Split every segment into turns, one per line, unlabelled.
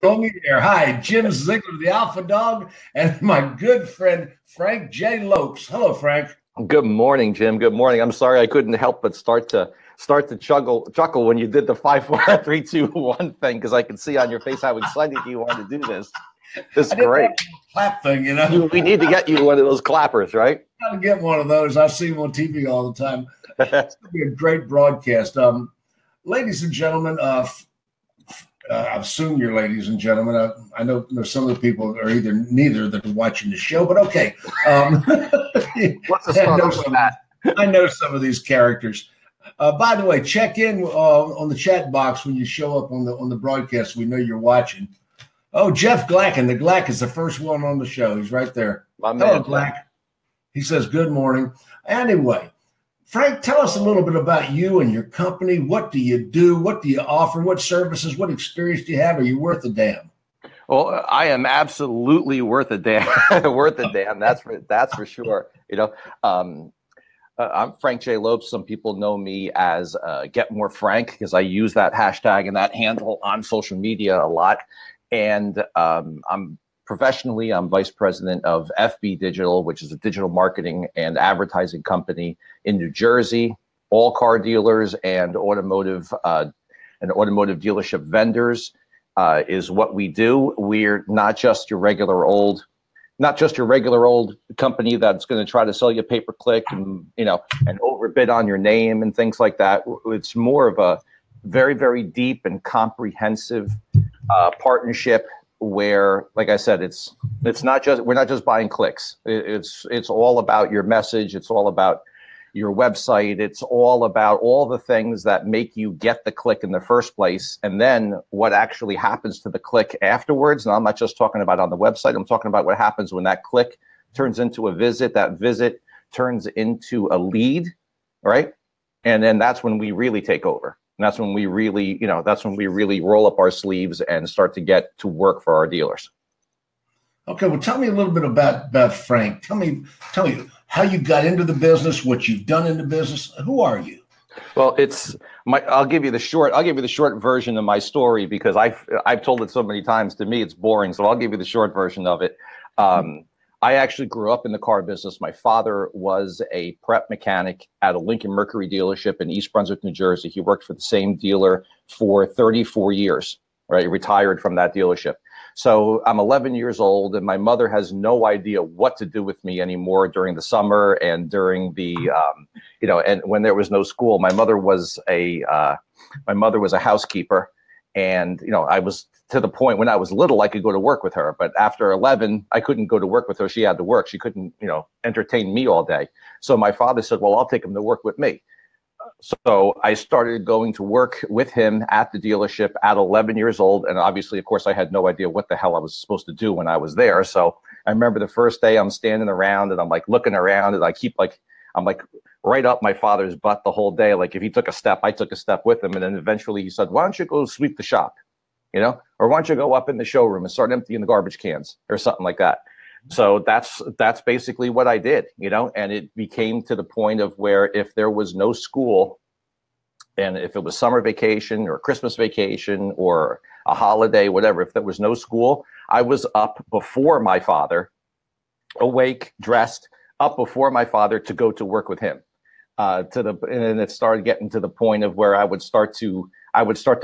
Me there. Hi, Jim Ziegler, the Alpha Dog, and my good friend Frank J. Lopes. Hello, Frank.
Good morning, Jim. Good morning. I'm sorry I couldn't help but start to chuckle when you did the 5, 4, 3, 2, 1 thing, because I could see on your face how excited you wanted to do this. This is great.
Clap thing, you know.
We need to get you one of those clappers, right?
I gotta get one of those. I see them on TV all the time. It's gonna be a great broadcast. Ladies and gentlemen, I assume you're ladies and gentlemen. I know some of the people are either neither that are watching the show, but okay.
Let's start off with that.
I know some of these characters. By the way, check in on the chat box when you show up on the broadcast. We know you're watching. Oh, Jeff Glacken. The Glack is the first one on the show. He's right there.
My man,
hello, Glack. He says, good morning. Anyway, Frank, tell us a little bit about you and your company. What do you do? What do you offer? What services? What experience do you have? Are you worth a damn?
Well, I am absolutely worth a damn. Worth a damn. That's for sure. You know, I'm Frank J. Lopes. Some people know me as Get More Frank because I use that hashtag and that handle on social media a lot. And I'm vice president of FB Digital, which is a digital marketing and advertising company in New Jersey. All car dealers and automotive dealership vendors is what we do. We're not just your regular old company that's going to try to sell you pay per click and overbid on your name and things like that. It's more of a very, very deep and comprehensive partnership where, like I said, we're not just buying clicks. It's all about your message. It's all about your website. It's all about all the things that make you get the click in the first place, and then what actually happens to the click afterwards. And I'm not just talking about on the website. I'm talking about what happens when that click turns into a visit. That visit turns into a lead, right? And then that's when we really take over. And that's when we really roll up our sleeves and start to get to work for our dealers.
Okay, well, tell me a little bit about Frank. Tell me how you got into the business, what you've done in the business. Who are you?
Well, I'll give you the short version of my story because I've told it so many times. To me, it's boring, so I'll give you the short version of it. I actually grew up in the car business. My father was a prep mechanic at a Lincoln Mercury dealership in East Brunswick, New Jersey. He worked for the same dealer for 34 years, right? He retired from that dealership. So I'm 11 years old, and my mother has no idea what to do with me anymore during the summer and during the, and when there was no school. My mother was a housekeeper, and I was to the point when I was little I could go to work with her, but after 11 I couldn't go to work with her. She had to work. She couldn't entertain me all day. So my father said, well, I'll take him to work with me. So I started going to work with him at the dealership at 11 years old. And obviously, of course, I had no idea what the hell I was supposed to do when I was there. So I remember the first day I'm standing around and I'm like looking around and I'm right up my father's butt the whole day. Like if he took a step, I took a step with him. And then eventually he said, why don't you go sweep the shop, or why don't you go up in the showroom and start emptying the garbage cans or something like that. So that's basically what I did, and it became to the point of where if there was no school and if it was summer vacation or Christmas vacation or a holiday, whatever, if there was no school, I was up before my father, awake, dressed, up before my father to go to work with him. And it started getting to the point of where I would start to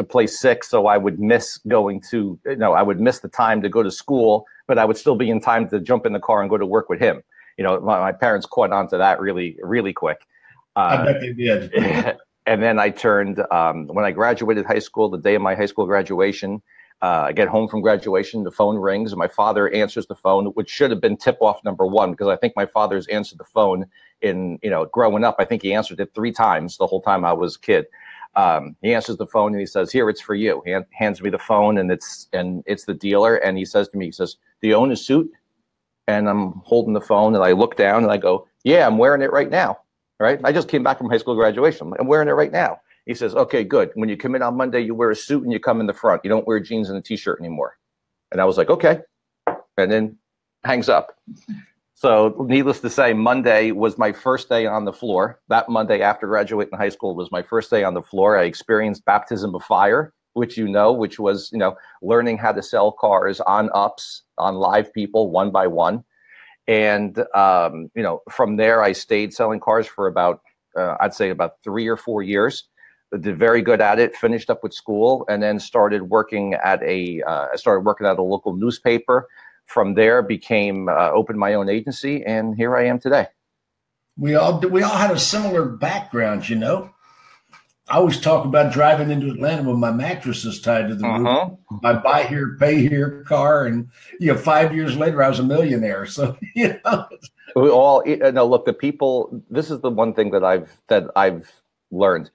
play sick. So I would miss I would miss the time to go to school, but I would still be in time to jump in the car and go to work with him. My parents caught on to that really, really quick.
I bet they did.
And then I turned, when I graduated high school, the day of my high school graduation, I get home from graduation, the phone rings, and my father answers the phone, which should have been tip-off number one, because I think my father's answered the phone growing up. I think he answered it 3 times the whole time I was a kid. He answers the phone and he says, here, it's for you. He hands me the phone and it's the dealer. And he says to me, do you own a suit? And I'm holding the phone and I look down and I go, yeah, I'm wearing it right now. Right. I just came back from high school graduation. I'm wearing it right now. He says, okay, good. When you come in on Monday, you wear a suit and you come in the front. You don't wear jeans and a t-shirt anymore. And I was like, okay. And then hangs up. So needless to say, Monday was my first day on the floor. That Monday after graduating high school was my first day on the floor. I experienced baptism of fire which which was, learning how to sell cars on ups, on live people, one by one. And, from there, I stayed selling cars for about, I'd say about 3 or 4 years. Did very good at it, finished up with school, and then started working at a local newspaper. From there, opened my own agency, and here I am today.
We all had a similar background, I always talk about driving into Atlanta with my mattresses tied to the roof. My buy here, pay here car, and 5 years later, I was a millionaire. So we
all look. The people. This is the one thing that I've learned.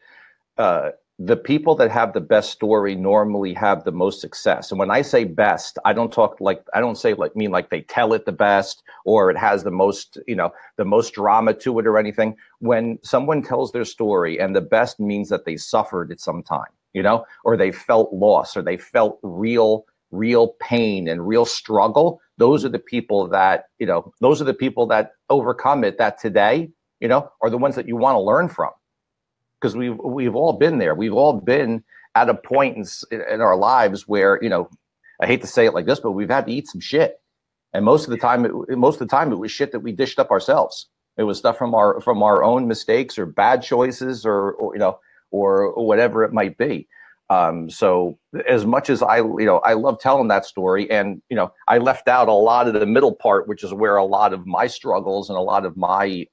The people that have the best story normally have the most success. And when I say best, I don't mean like they tell it the best or it has the most, the most drama to it or anything. When someone tells their story, and the best means that they suffered at some time, or they felt loss, or they felt real pain and real struggle. Those are the people that, overcome it, that today, are the ones that you want to learn from. Because we've all been there. We've all been at a point in our lives where, I hate to say it like this, but we've had to eat some shit. And most of the time it was shit that we dished up ourselves. It was stuff from our own mistakes or bad choices or whatever it might be. So as much as I love telling that story, and, I left out a lot of the middle part, which is where a lot of my struggles and a lot of my,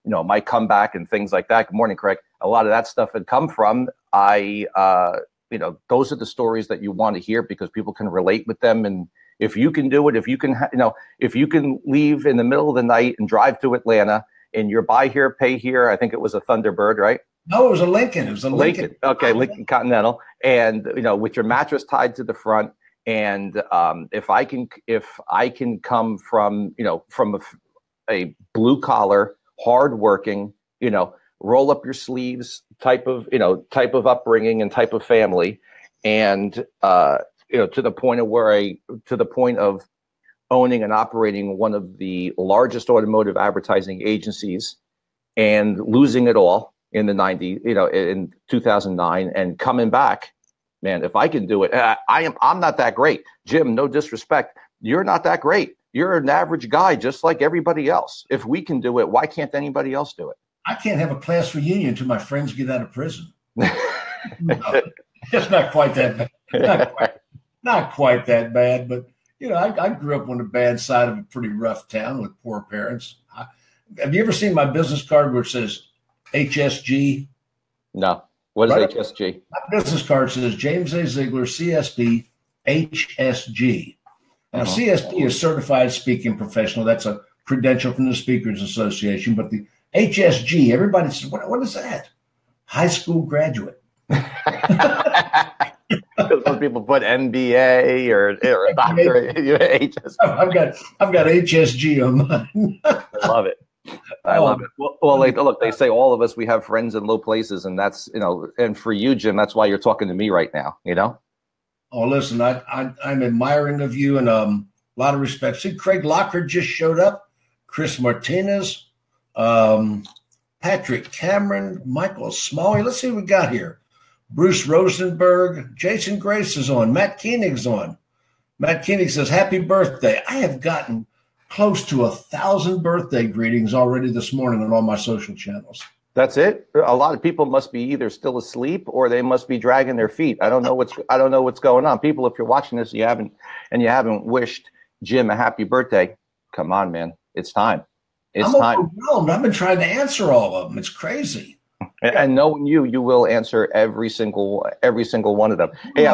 my comeback and things like that. Good morning, Craig. A lot of that stuff had come from. Those are the stories that you want to hear because people can relate with them. And if you can do it, if you can leave in the middle of the night and drive to Atlanta and you're buy here, pay here. I think it was a Thunderbird, right?
No, it was a Lincoln. It was a Lincoln.
Okay, Lincoln Continental, and with your mattress tied to the front. And if I can come from a blue collar, hardworking, roll up your sleeves type of upbringing and type of family, and to the point of owning and operating one of the largest automotive advertising agencies, and losing it all in the 90s, in 2009, and coming back, man. If I can do it, I'm not that great, Jim. No disrespect, you're not that great. You're an average guy, just like everybody else. If we can do it, why can't anybody else do it?
I can't have a class reunion until my friends get out of prison. No, it's not quite that bad. Not quite that bad, but I grew up on the bad side of a pretty rough town with poor parents. Have you ever seen my business card where it says HSG?
No. What is HSG?
My business card says James A. Ziegler, CSP, HSG. Now, CSP is Certified Speaking Professional. That's a credential from the Speakers Association. But the HSG, everybody says, what is that? High school graduate.
Because most people put MBA or a doctorate.
I've got HSG on mine.
I love it. I love it. Well, look, they say all of us, we have friends in low places, and that's, and for you, Jim, that's why you're talking to me right now,
Oh, listen, I'm admiring of you, and a lot of respect. See, Craig Lockhart just showed up, Chris Martinez, Patrick Cameron, Michael Smalley. Let's see what we got here. Bruce Rosenberg, Jason Grace is on, Matt Koenig's on. Matt Koenig says, happy birthday. I have gotten close to 1,000 birthday greetings already this morning on all my social channels.
That's it. A lot of people must be either still asleep or they must be dragging their feet. I don't know what's going on. People, if you're watching this, you haven't wished Jim a happy birthday. Come on, man. It's time. I'm overwhelmed.
I've been trying to answer all of them. It's crazy.
And knowing you will answer every single one of them. Hey,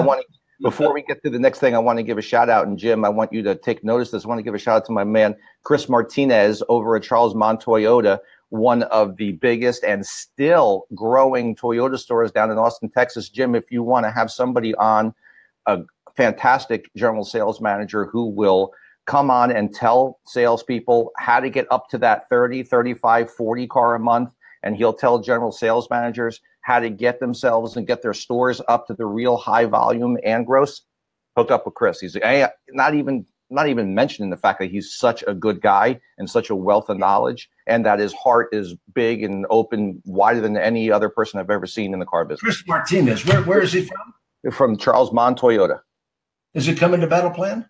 before we get to the next thing, I want to give a shout out. And Jim, I want you to take notice of this. I want to give a shout out to my man, Chris Martinez over at Charles Mont Toyota, one of the biggest and still growing Toyota stores down in Austin, Texas. Jim, if you want to have somebody on, a fantastic general sales manager who will come on and tell salespeople how to get up to that 30, 35, 40 car a month. And he'll tell general sales managers how to get themselves and get their stores up to the real high volume and gross. Hook up with Chris. He's not even mentioning the fact that he's such a good guy and such a wealth of knowledge, and that his heart is big and open, wider than any other person I've ever seen in the car business.
Chris Martinez, where is he from?
From Charles Mon Toyota.
Is he coming to Battle Plan?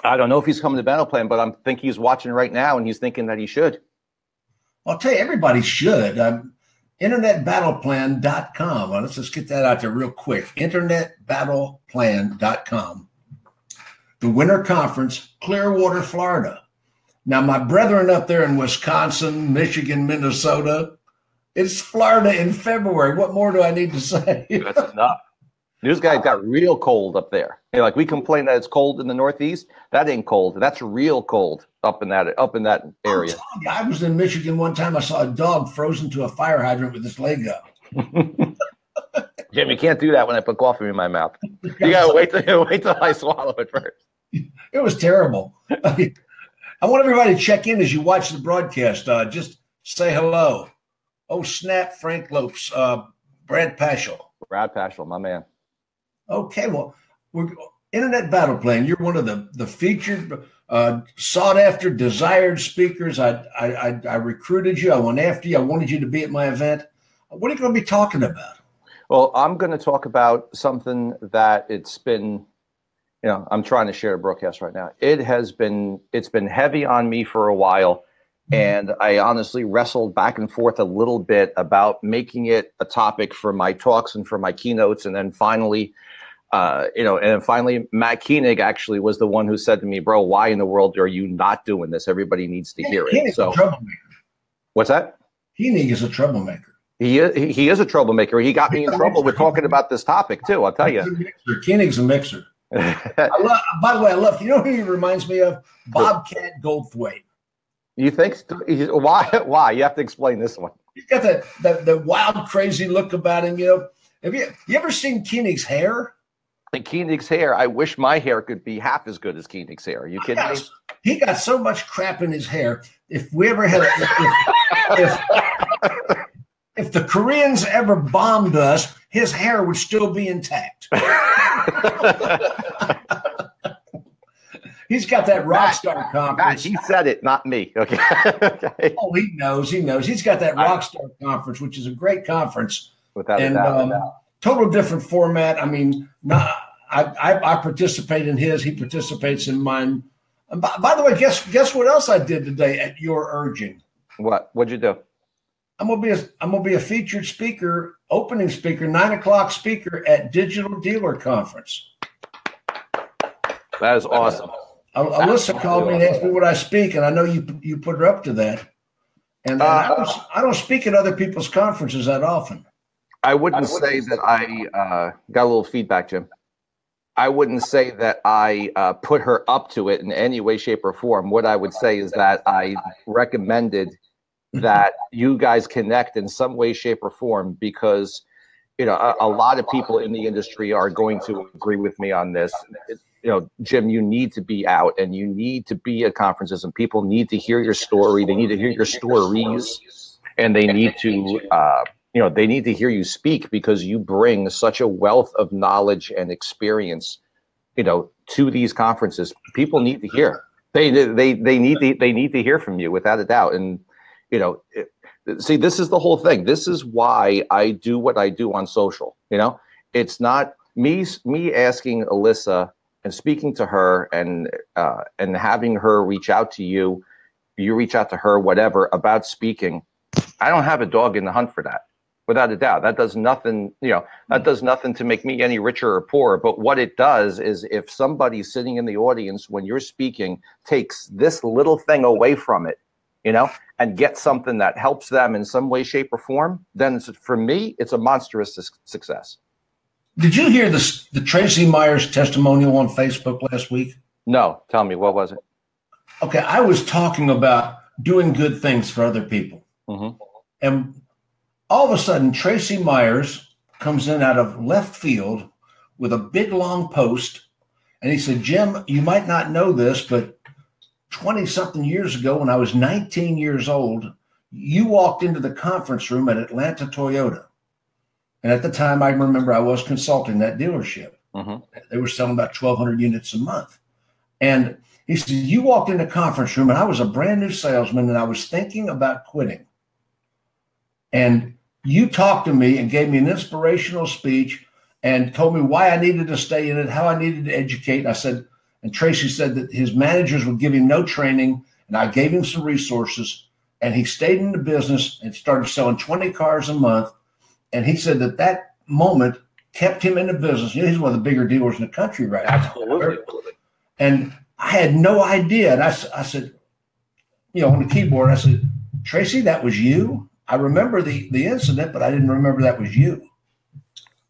I don't know if he's coming to Battle Plan, but I think he's watching right now, and he's thinking that he should.
I'll tell you, everybody should. InternetBattlePlan.com. Well, let's just get that out there real quick. InternetBattlePlan.com. The Winter Conference, Clearwater, Florida. Now, my brethren up there in Wisconsin, Michigan, Minnesota, it's Florida in February. What more do I need to say?
That's enough. News guys got real cold up there. You know, like we complain that it's cold in the Northeast. That ain't cold. That's real cold up in that area.
I was in Michigan one time. I saw a dog frozen to a fire hydrant with his leg up.
Jim, you can't do that when I put coffee in my mouth. You gotta wait till I swallow it first.
It was terrible. I want everybody to check in as you watch the broadcast. Just say hello. Oh, snap, Frank Lopes, Brad Paschal.
Brad Paschal, my man.
Okay, well, we're Internet Battle Plan. You're one of the featured, sought-after, desired speakers. I recruited you. I went after you. I wanted you to be at my event. What are you going to be talking about?
Well, I'm going to talk about something that it's been, I'm trying to share a broadcast right now. It's been heavy on me for a while. And I honestly wrestled back and forth a little bit about making it a topic for my talks and for my keynotes. And then finally, Matt Koenig actually was the one who said to me, bro, why in the world are you not doing this? Everybody needs to hear it. So, what's that?
Koenig is a troublemaker.
He is a troublemaker. He got me in trouble with talking about this topic too. I'll tell you.
Koenig's a mixer. By the way, you know who he reminds me of? Bobcat Goldthwait.
You think? Why? You have to explain this one.
He's got the wild, crazy look about him. Have you ever seen Koenig's hair?
Koenig's hair. I wish my hair could be half as good as Koenig's hair. Are you kidding me?
He got so much crap in his hair. If we ever had, if the Koreans ever bombed us, his hair would still be intact. He's got that rock star conference.
He said it, not me. Okay. Okay.
Oh, he knows. He's got that rock star conference, which is a great conference.
Without a doubt.
Total different format. I mean, I participate in his. He participates in mine. By the way, guess what else I did today at your urging?
What'd you do?
I'm gonna be a featured speaker, opening speaker, 9:00 speaker at Digital Dealer Conference.
That is awesome.
Alyssa called me and asked me what I speak, and I know you put her up to that. And I don't speak at other people's conferences that often.
I wouldn't say that I got a little feedback, Jim. I wouldn't say that I put her up to it in any way, shape, or form. What I would say is that I recommended that you guys connect in some way, shape, or form because, a lot of people in the industry are going to agree with me on this. Jim, you need to be out and you need to be at conferences and people need to hear your story. They need to hear your stories and they need to, they need to hear you speak because you bring such a wealth of knowledge and experience, to these conferences. People need to hear. They need to hear from you without a doubt. And, see, this is the whole thing. This is why I do what I do on social. It's not me asking Alyssa and speaking to her and having her reach out to you, you reach out to her, whatever, about speaking. I don't have a dog in the hunt for that, without a doubt. That does nothing, that does nothing to make me any richer or poorer. But what it does is if somebody sitting in the audience when you're speaking takes this little thing away from it, and get something that helps them in some way, shape, or form, then for me, it's a monstrous success.
Did you hear the Tracy Myers testimonial on Facebook last week?
No. Tell me, what was it?
Okay, I was talking about doing good things for other people. Mm-hmm. And all of a sudden, Tracy Myers comes in out of left field with a big, long post. And he said, Jim, you might not know this, but 20-something years ago, when I was 19 years old, you walked into the conference room at Atlanta Toyota. And at the time, I remember I was consulting that dealership. Mm-hmm. They were selling about 1,200 units a month. And he said, you walked in the conference room, and I was a brand new salesman, and I was thinking about quitting. And you talked to me and gave me an inspirational speech, and told me why I needed to stay in it, how I needed to educate. And I said, and Tracy said that his managers would give him no training, and I gave him some resources, and he stayed in the business and started selling 20 cars a month. And he said that that moment kept him in the business. You know, he's one of the bigger dealers in the country right now.
Absolutely.
And I had no idea. And I said, you know, on the keyboard, I said, Tracy, that was you? I remember the incident, but I didn't remember that was you.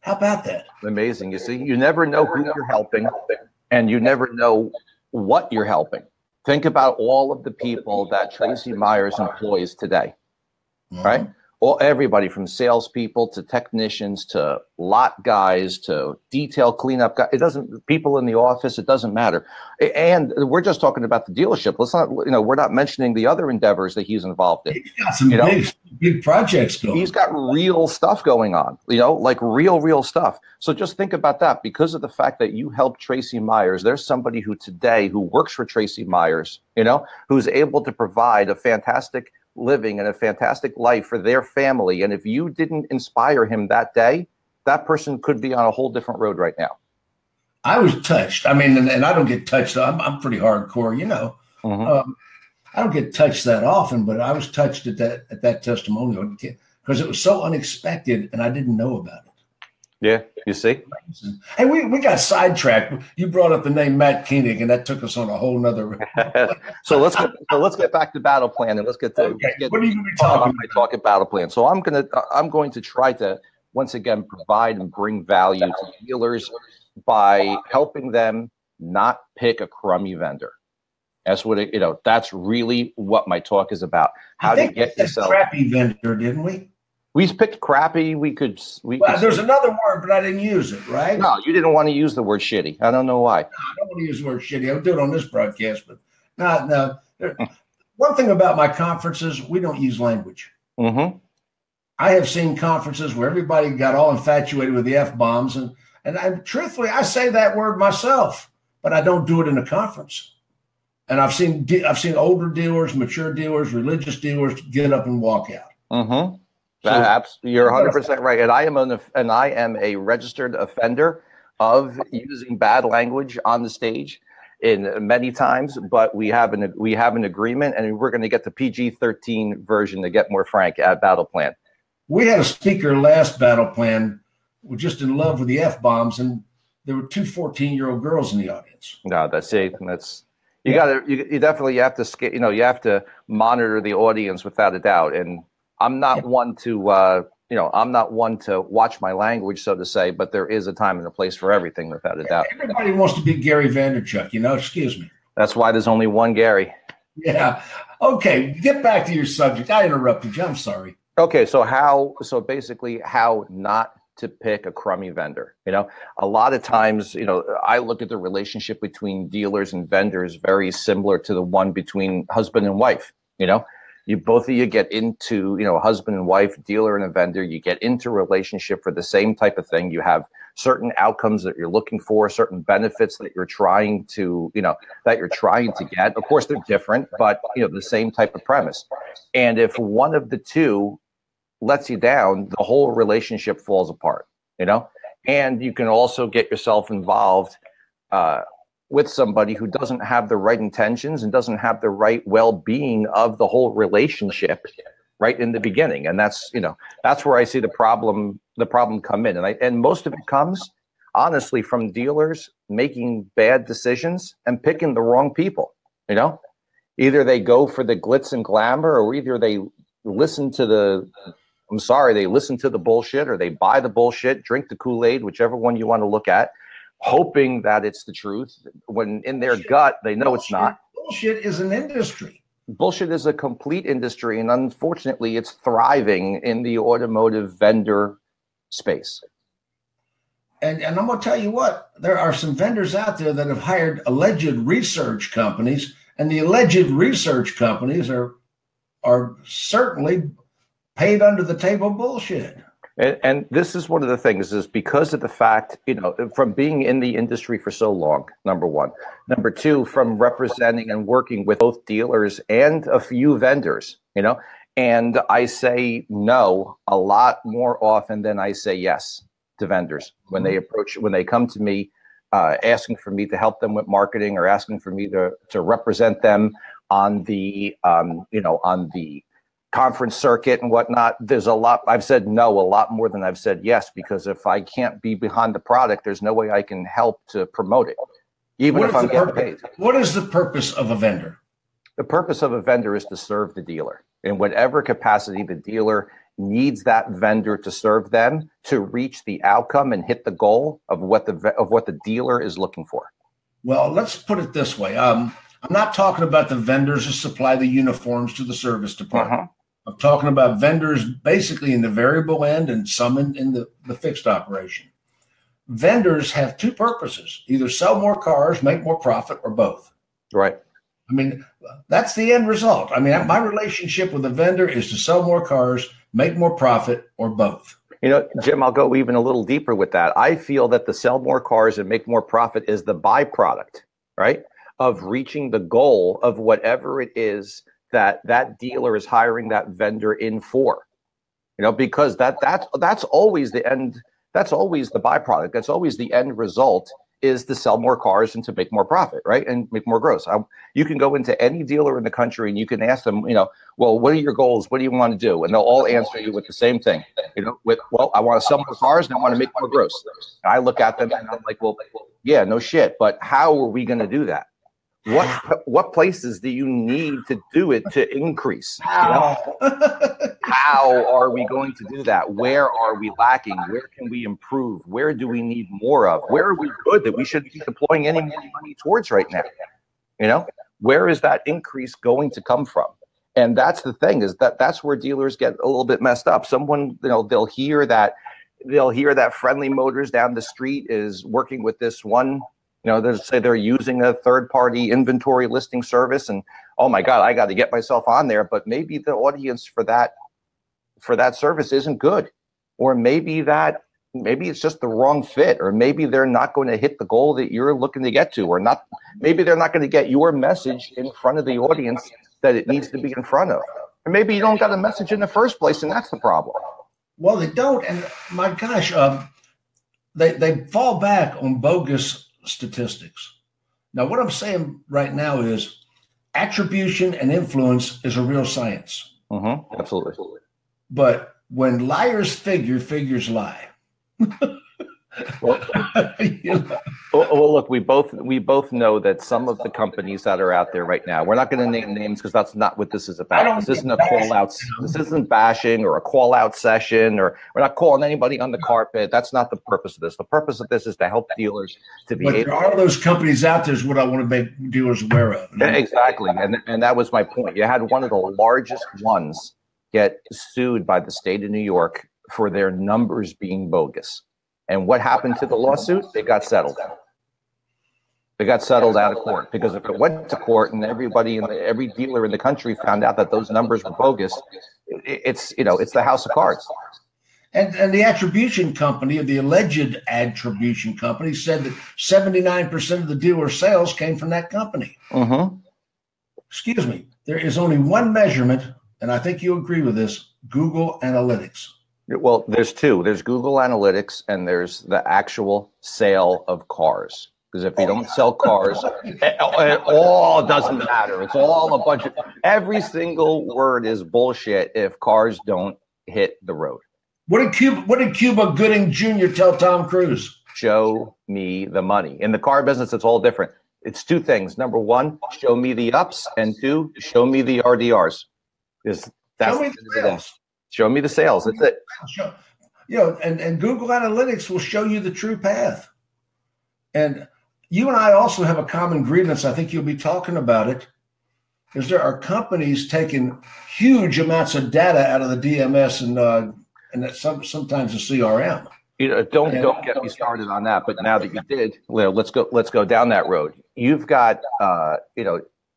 How about that?
Amazing. You see, you never know who you're helping, and you never know what you're helping. Think about all of the people that Tracy Myers employs today, right? Well, everybody from salespeople to technicians to lot guys to detail cleanup guys. It doesn't, people in the office, it doesn't matter. And we're just talking about the dealership. Let's not, you know, we're not mentioning the other endeavors that he's involved in.
He's got some big projects going.
He's got real stuff going on, you know, like real stuff. So just think about that. Because of the fact that you helped Tracy Myers, there's somebody who today who works for Tracy Myers, you know, who's able to provide a fantastic living and a fantastic life for their family. And if you didn't inspire him that day, that person could be on a whole different road right now.
I was touched. I mean, and I don't get touched. I'm pretty hardcore, you know. I don't get touched that often, but I was touched at that testimonial because it was so unexpected and I didn't know about it.
Yeah, you see?
Hey, we got sidetracked. You brought up the name Matt Koenig, and that took us on a whole nother.
So let's get back to battle plan, and let's get to
what are you going to be talking about?
Talking battle plan. So I'm going to try to once again provide and bring value to dealers by helping them not pick a crummy vendor. That's what that's really what my talk is about. How to get yourself
crappy vendor, didn't we?
We picked crappy.
There's another word, but I didn't use it, right?
No, you didn't want to use the word shitty. I don't know why.
No, I don't want to use the word shitty. I'll do it on this broadcast, but no. One thing about my conferences, we don't use language. I have seen conferences where everybody got all infatuated with the F-bombs, and truthfully, I say that word myself, but I don't do it in a conference. And I've seen older dealers, mature dealers, religious dealers get up and walk out.
You're 100% right, and I am a registered offender of using bad language on the stage in many times. But we have an agreement, and we're going to get the PG-13 version to get more frank at Battle Plan.
We had a speaker last Battle Plan who was just in love with the F-bombs, and there were two 14-year-old girls in the audience. No,
you have to monitor the audience without a doubt, and I'm not one to watch my language, so to say, but there is a time and a place for everything, without a doubt.
Everybody wants to be Gary Vaynerchuk, excuse me.
That's why there's only one Gary. Yeah.
Okay. Get back to your subject. I interrupted you. I'm sorry.
Okay. So basically how not to pick a crummy vendor. A lot of times, I look at the relationship between dealers and vendors very similar to the one between husband and wife. Both of you get into, husband and wife, dealer and a vendor, you get into a relationship for the same type of thing. You have certain outcomes that you're looking for, certain benefits that you're trying to, get. Of course, they're different, but, the same type of premise. And if one of the two lets you down, the whole relationship falls apart, and you can also get yourself involved, with somebody who doesn't have the right intentions and doesn't have the right well-being of the whole relationship right in the beginning. And that's where I see the problem come in. And most of it comes honestly from dealers making bad decisions and picking the wrong people. Either they go for the glitz and glamour, or either they listen to the bullshit, or they buy the bullshit, drink the Kool-Aid, whichever one you want to look at, hoping that it's the truth, when in their gut they know it's not.
Bullshit is an industry.
Bullshit is a complete industry, and unfortunately it's thriving in the automotive vendor space.
And I'm going to tell you what, there are some vendors out there that have hired alleged research companies, and the alleged research companies are certainly paid under the table bullshit.
And this is one of the things, is because of the fact, from being in the industry for so long, number one. Number two, from representing and working with both dealers and a few vendors, and I say no a lot more often than I say yes. to vendors when they come to me asking for me to help them with marketing or asking for me to represent them on the on the conference circuit and whatnot. There's a lot. I've said no a lot more than I've said yes, because if I can't be behind the product, there's no way I can help to promote it, even if I'm getting paid.
What is the purpose of a vendor?
The purpose of a vendor is to serve the dealer in whatever capacity the dealer needs that vendor to serve them to reach the outcome and hit the goal of what the dealer is looking for. Well,
let's put it this way. I'm not talking about the vendors who supply the uniforms to the service department. I'm talking about vendors basically in the variable end and some in the fixed operation. Vendors have two purposes: either sell more cars, make more profit, or both.
Right.
I mean, that's the end result. I mean, my relationship with a vendor is to sell more cars, make more profit, or both.
You know, Jim, I'll go even a little deeper with that. I feel that the sell more cars and make more profit is the byproduct, right, of reaching the goal of whatever it is that dealer is hiring that vendor in for. You know, because that's always the end. That's always the byproduct. That's always the end result, is to sell more cars and to make more profit, right? And make more gross. You can go into any dealer in the country and you can ask them, well, what are your goals? What do you want to do? And they'll all answer you with the same thing, well, I want to sell more cars and I want to make more gross. And I look at them and I'm like, well, yeah, no shit. But how are we going to do that? What places do you need to do it to increase? How are we going to do that? Where are we lacking? Where can we improve? Where do we need more of? Where are we good that we should be deploying any more money towards right now? Where is that increase going to come from? And that's the thing, is that's where dealers get a little bit messed up. Someone, they'll hear that Friendly Motors down the street is working with this one. They'll say they're using a third-party inventory listing service, and oh my God, I got to get myself on there. But maybe the audience for that service isn't good, or maybe it's just the wrong fit, or maybe they're not going to hit the goal that you're looking to get to, or not. Maybe they're not going to get your message in front of the audience that it needs to be in front of, or maybe you don't got a message in the first place, and that's the problem.
Well, they don't, and my gosh, they fall back on bogus statistics. Now, what I'm saying right now is attribution and influence is a real science.
Absolutely.
But when liars figure, figures lie.
Well, look, we both know that some of the companies that are out there right now, we're not going to name names because that's not what this is about. This isn't a call out. This isn't bashing or a call out session, or we're not calling anybody on the carpet. That's not the purpose of this. The purpose of this is to help dealers to be. But
there are those companies out there is what I want to make dealers aware of.
Exactly, and that was my point. You had one of the largest ones get sued by the state of New York for their numbers being bogus. And what happened to the lawsuit? They got settled. They got settled out of court, because if it went to court and every dealer in the country found out that those numbers were bogus, it's the house of cards.
And the attribution company, or the alleged attribution company, said that 79% of the dealer sales came from that company. Excuse me. There is only one measurement, and I think you agree with this: Google Analytics.
Well, there's two. There's Google Analytics, and there's the actual sale of cars. Because if you don't sell cars, it all doesn't matter. It's all a bunch of, every single word is bullshit if cars don't hit the road.
What did Cuba Gooding Jr. tell Tom Cruise?
Show me the money. In the car business, it's all different. It's two things. Number one, show me the ups, and two, show me the RDRs. Show me the sales. That's it.
And Google Analytics will show you the true path. And you and I also have a common grievance. I think you'll be talking about it. Is there are companies taking huge amounts of data out of the DMS and sometimes the CRM.
Don't get me started on that. But now that you did, let's go down that road. You've got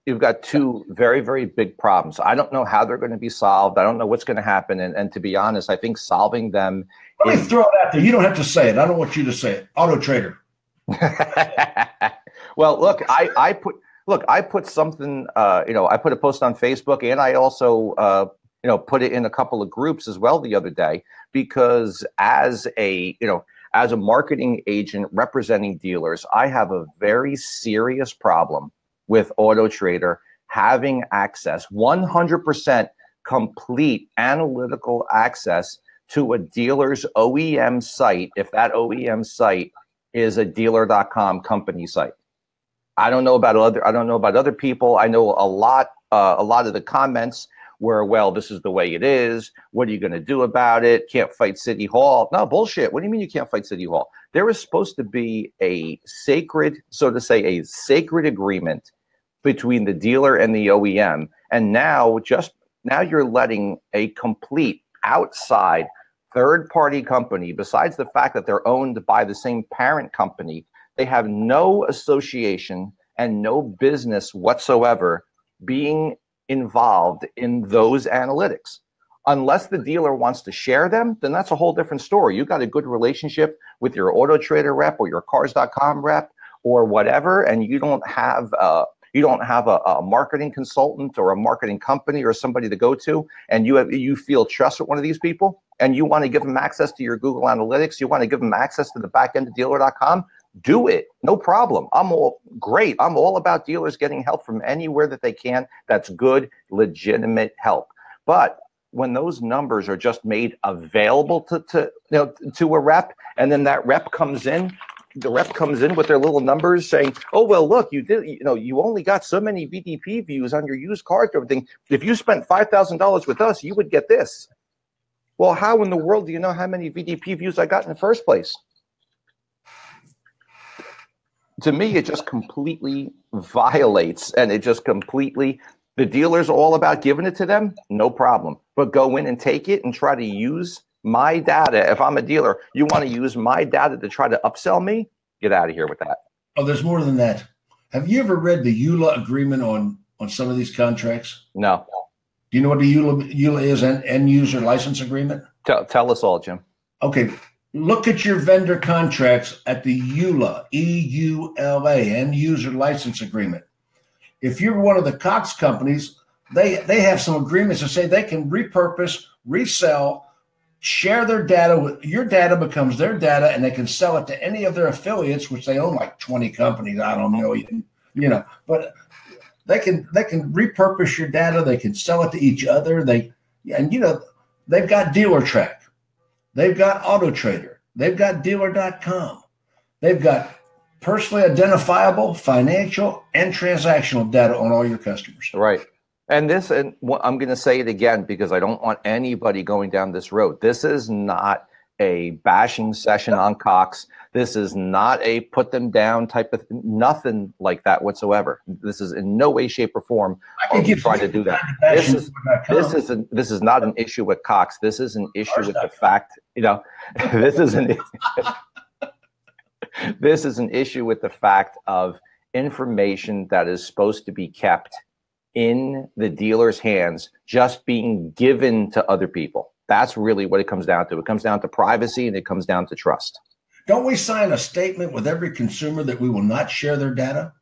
You've got two very, very big problems. I don't know how they're going to be solved. I don't know what's going to happen. And to be honest, I think solving them.
Let me throw it out there. You don't have to say it. I don't want you to say it. Auto Trader.
Well, look, I put something, I put a post on Facebook, and I also, put it in a couple of groups as well the other day, because as as a marketing agent representing dealers, I have a very serious problem with Auto Trader having access, 100% complete analytical access to a dealer's OEM site if that OEM site is a dealer.com company site. I don't know about other people. I know a lot of the comments were, well, this is the way it is. What are you going to do about it? Can't fight City Hall. No, bullshit. What do you mean you can't fight City Hall? There is supposed to be a sacred, so to say, a sacred agreement between the dealer and the OEM. And now you're letting a complete outside third-party company, besides the fact that they're owned by the same parent company, they have no association and no business whatsoever being involved in those analytics. Unless the dealer wants to share them, then that's a whole different story. You got a good relationship with your Auto Trader rep or your Cars.com rep or whatever, and you don't have a marketing consultant or a marketing company or somebody to go to, and you feel trust with one of these people, and you want to give them access to your Google Analytics, you want to give them access to the back end of dealer.com, do it. No problem. I'm all about dealers getting help from anywhere that they can. That's good, legitimate help. But when those numbers are just made available to a rep, and then that rep comes in, the rep comes in with their little numbers saying, oh, well, look, you only got so many VDP views on your used cars and everything. If you spent $5,000 with us, you would get this. Well, how in the world do you know how many VDP views I got in the first place? To me, it just completely violates, and it just completely, the dealer's all about giving it to them, no problem. But go in and take it and try to use my data. If I'm a dealer, you want to use my data to try to upsell me? Get out of here with that.
Oh, there's more than that. Have you ever read the EULA agreement on some of these contracts?
No.
Do you know what the EULA is, an end user license agreement?
Tell us all, Jim.
Okay. Look at your vendor contracts at the EULA, EULA, end user license agreement. If you're one of the Cox companies, they have some agreements that say they can repurpose, resell, share their data with your data becomes their data, and they can sell it to any of their affiliates, which they own like 20 companies. I don't know, but they can repurpose your data. They can sell it to each other. They've got Dealer Track. They've got Auto Trader. They've got dealer.com. They've got personally identifiable financial and transactional data on all your customers.
Right. And I'm going to say it again because I don't want anybody going down this road. This is not a bashing session on Cox. This is not a put them down type of nothing like that whatsoever. This is in no way, shape, or form trying to do that. This is not an issue with Cox. This is an issue with the fact, this is an issue with the fact of information that is supposed to be kept in the dealer's hands just being given to other people. That's really what it comes down to. It comes down to privacy, and it comes down to trust.
Don't we sign a statement with every consumer that we will not share their data?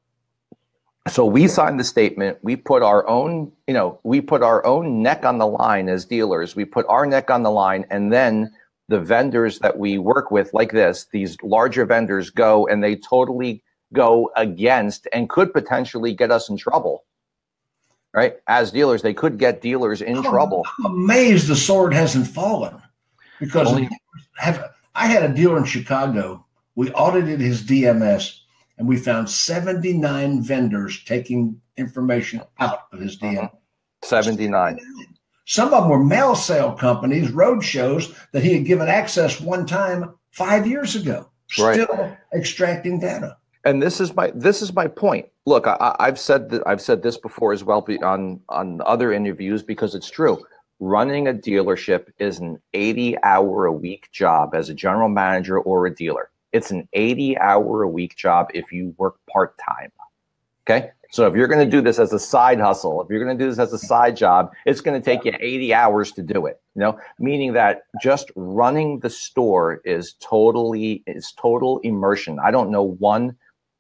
So we signed the statement. We put our own, neck on the line as dealers. We put our neck on the line, and then the vendors that we work with, like these larger vendors, go and they totally go against and could potentially get us in trouble. Right? As dealers, they could get dealers in trouble.
I'm amazed the sword hasn't fallen, because I had a dealer in Chicago. We audited his DMS, and we found 79 vendors taking information out of his DMS.
79.
Some of them were mail sale companies, road shows that he had given access one time 5 years ago, still extracting data.
And this is my point. Look, I've said this before as well on other interviews, because it's true. Running a dealership is an 80-hour-a-week job as a general manager or a dealer. It's an 80-hour-a-week job if you work part-time. Okay? So if you're going to do this as a side hustle, if you're going to do this as a side job, it's going to take you 80 hours to do it. Meaning that just running the store is total immersion. I don't know one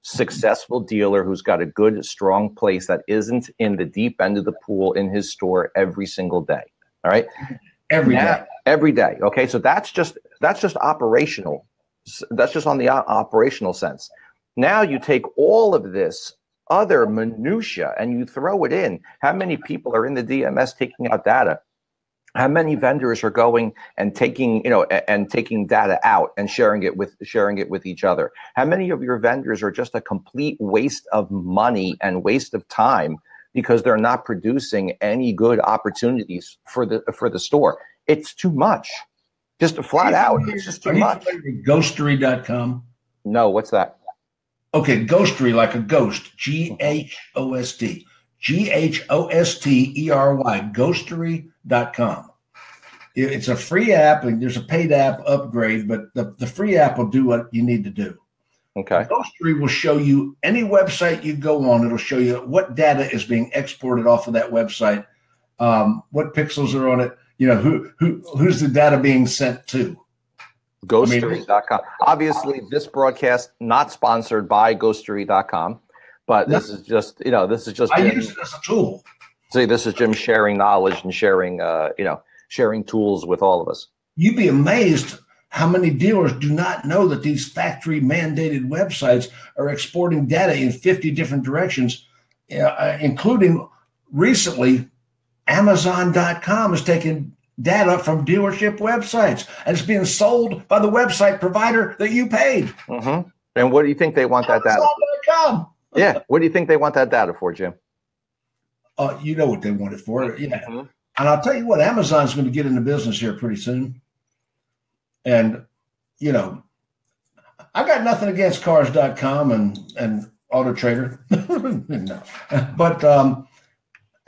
successful dealer who's got a good, strong place that isn't in the deep end of the pool in his store every single day. All right.
Every day.
Every day. Okay. So that's just operational That's just on the operational sense. Now you take all of this other minutia and you throw it in. How many people are in the DMS taking out data? How many vendors are going and taking, taking data out and sharing it with each other? How many of your vendors are just a complete waste of money and waste of time because they're not producing any good opportunities for the store? It's too much. Just flat out. It's just too much.
Are you Ghostery.com?
No, what's that?
Okay, Ghostery, like a ghost. Ghost. Ghostery. Ghostery.com. It's a free app, and there's a paid app upgrade, but the free app will do what you need to do.
Okay.
Ghostery will show you any website you go on. It'll show you what data is being exported off of that website, what pixels are on it. Who's the data being sent to.
Ghostery.com. Obviously, this broadcast not sponsored by Ghostery.com, but this is just I use it as a tool.
See,
this is Jim sharing knowledge and sharing sharing tools with all of us.
You'd be amazed how many dealers do not know that these factory mandated websites are exporting data in 50 different directions, including recently Amazon.com is taking data from dealership websites, and it's being sold by the website provider that you paid.
Mm-hmm. And what do you think they want that data
for?
Yeah. What do you think they want that data for, Jim?
You know what they want it for. Yeah.
Mm-hmm.
And I'll tell you what, Amazon's going to get into business here pretty soon. And, I got nothing against cars.com and Auto Trader. No. But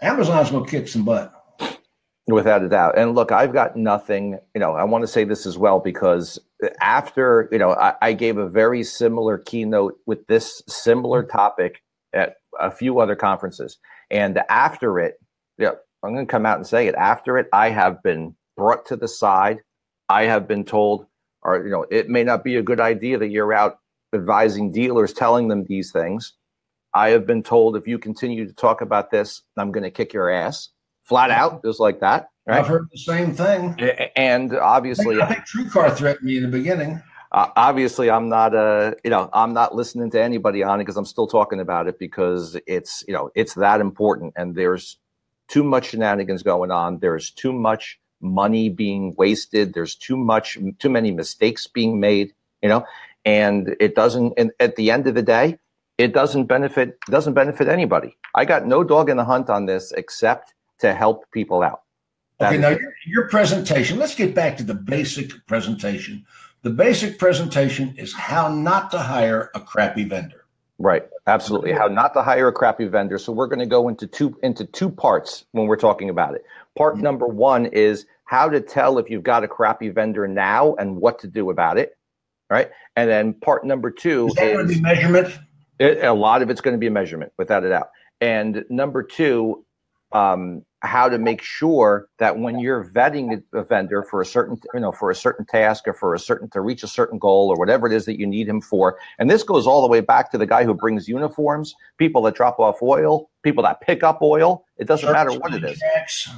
Amazon's going to kick some butt.
Without a doubt. And look, I've got nothing, I want to say this as well, because after, I gave a very similar keynote with this similar topic at a few other conferences. And after it, I'm going to come out and say it. After it, I have been brought to the side. I have been told, it may not be a good idea that you're out advising dealers, telling them these things. I have been told, if you continue to talk about this, I'm going to kick your ass. Flat out, just like that. Right?
I've heard the same thing.
And obviously,
I think TrueCar threatened me in the beginning.
Obviously, I'm not I'm not listening to anybody on it because I'm still talking about it because it's that important, and there's too much shenanigans going on. There's too much money being wasted. There's too many mistakes being made. And it doesn't. And at the end of the day, it doesn't benefit anybody. I got no dog in the hunt on this except to help people out.
Okay, now your presentation, let's get back to the basic presentation. The basic presentation is how not to hire a crappy vendor.
Right, absolutely. How not to hire a crappy vendor. So we're going to go into two parts when we're talking about it. Part number one is how to tell if you've got a crappy vendor now and what to do about it, right? And then part number two
is going to be measurement?
A lot of it's going to be a measurement, without a doubt. And number two, how to make sure that when you're vetting a vendor for a certain task or to reach a certain goal or whatever it is that you need him for. And this goes all the way back to the guy who brings uniforms, people that drop off oil, people that pick up oil. It doesn't matter what it is.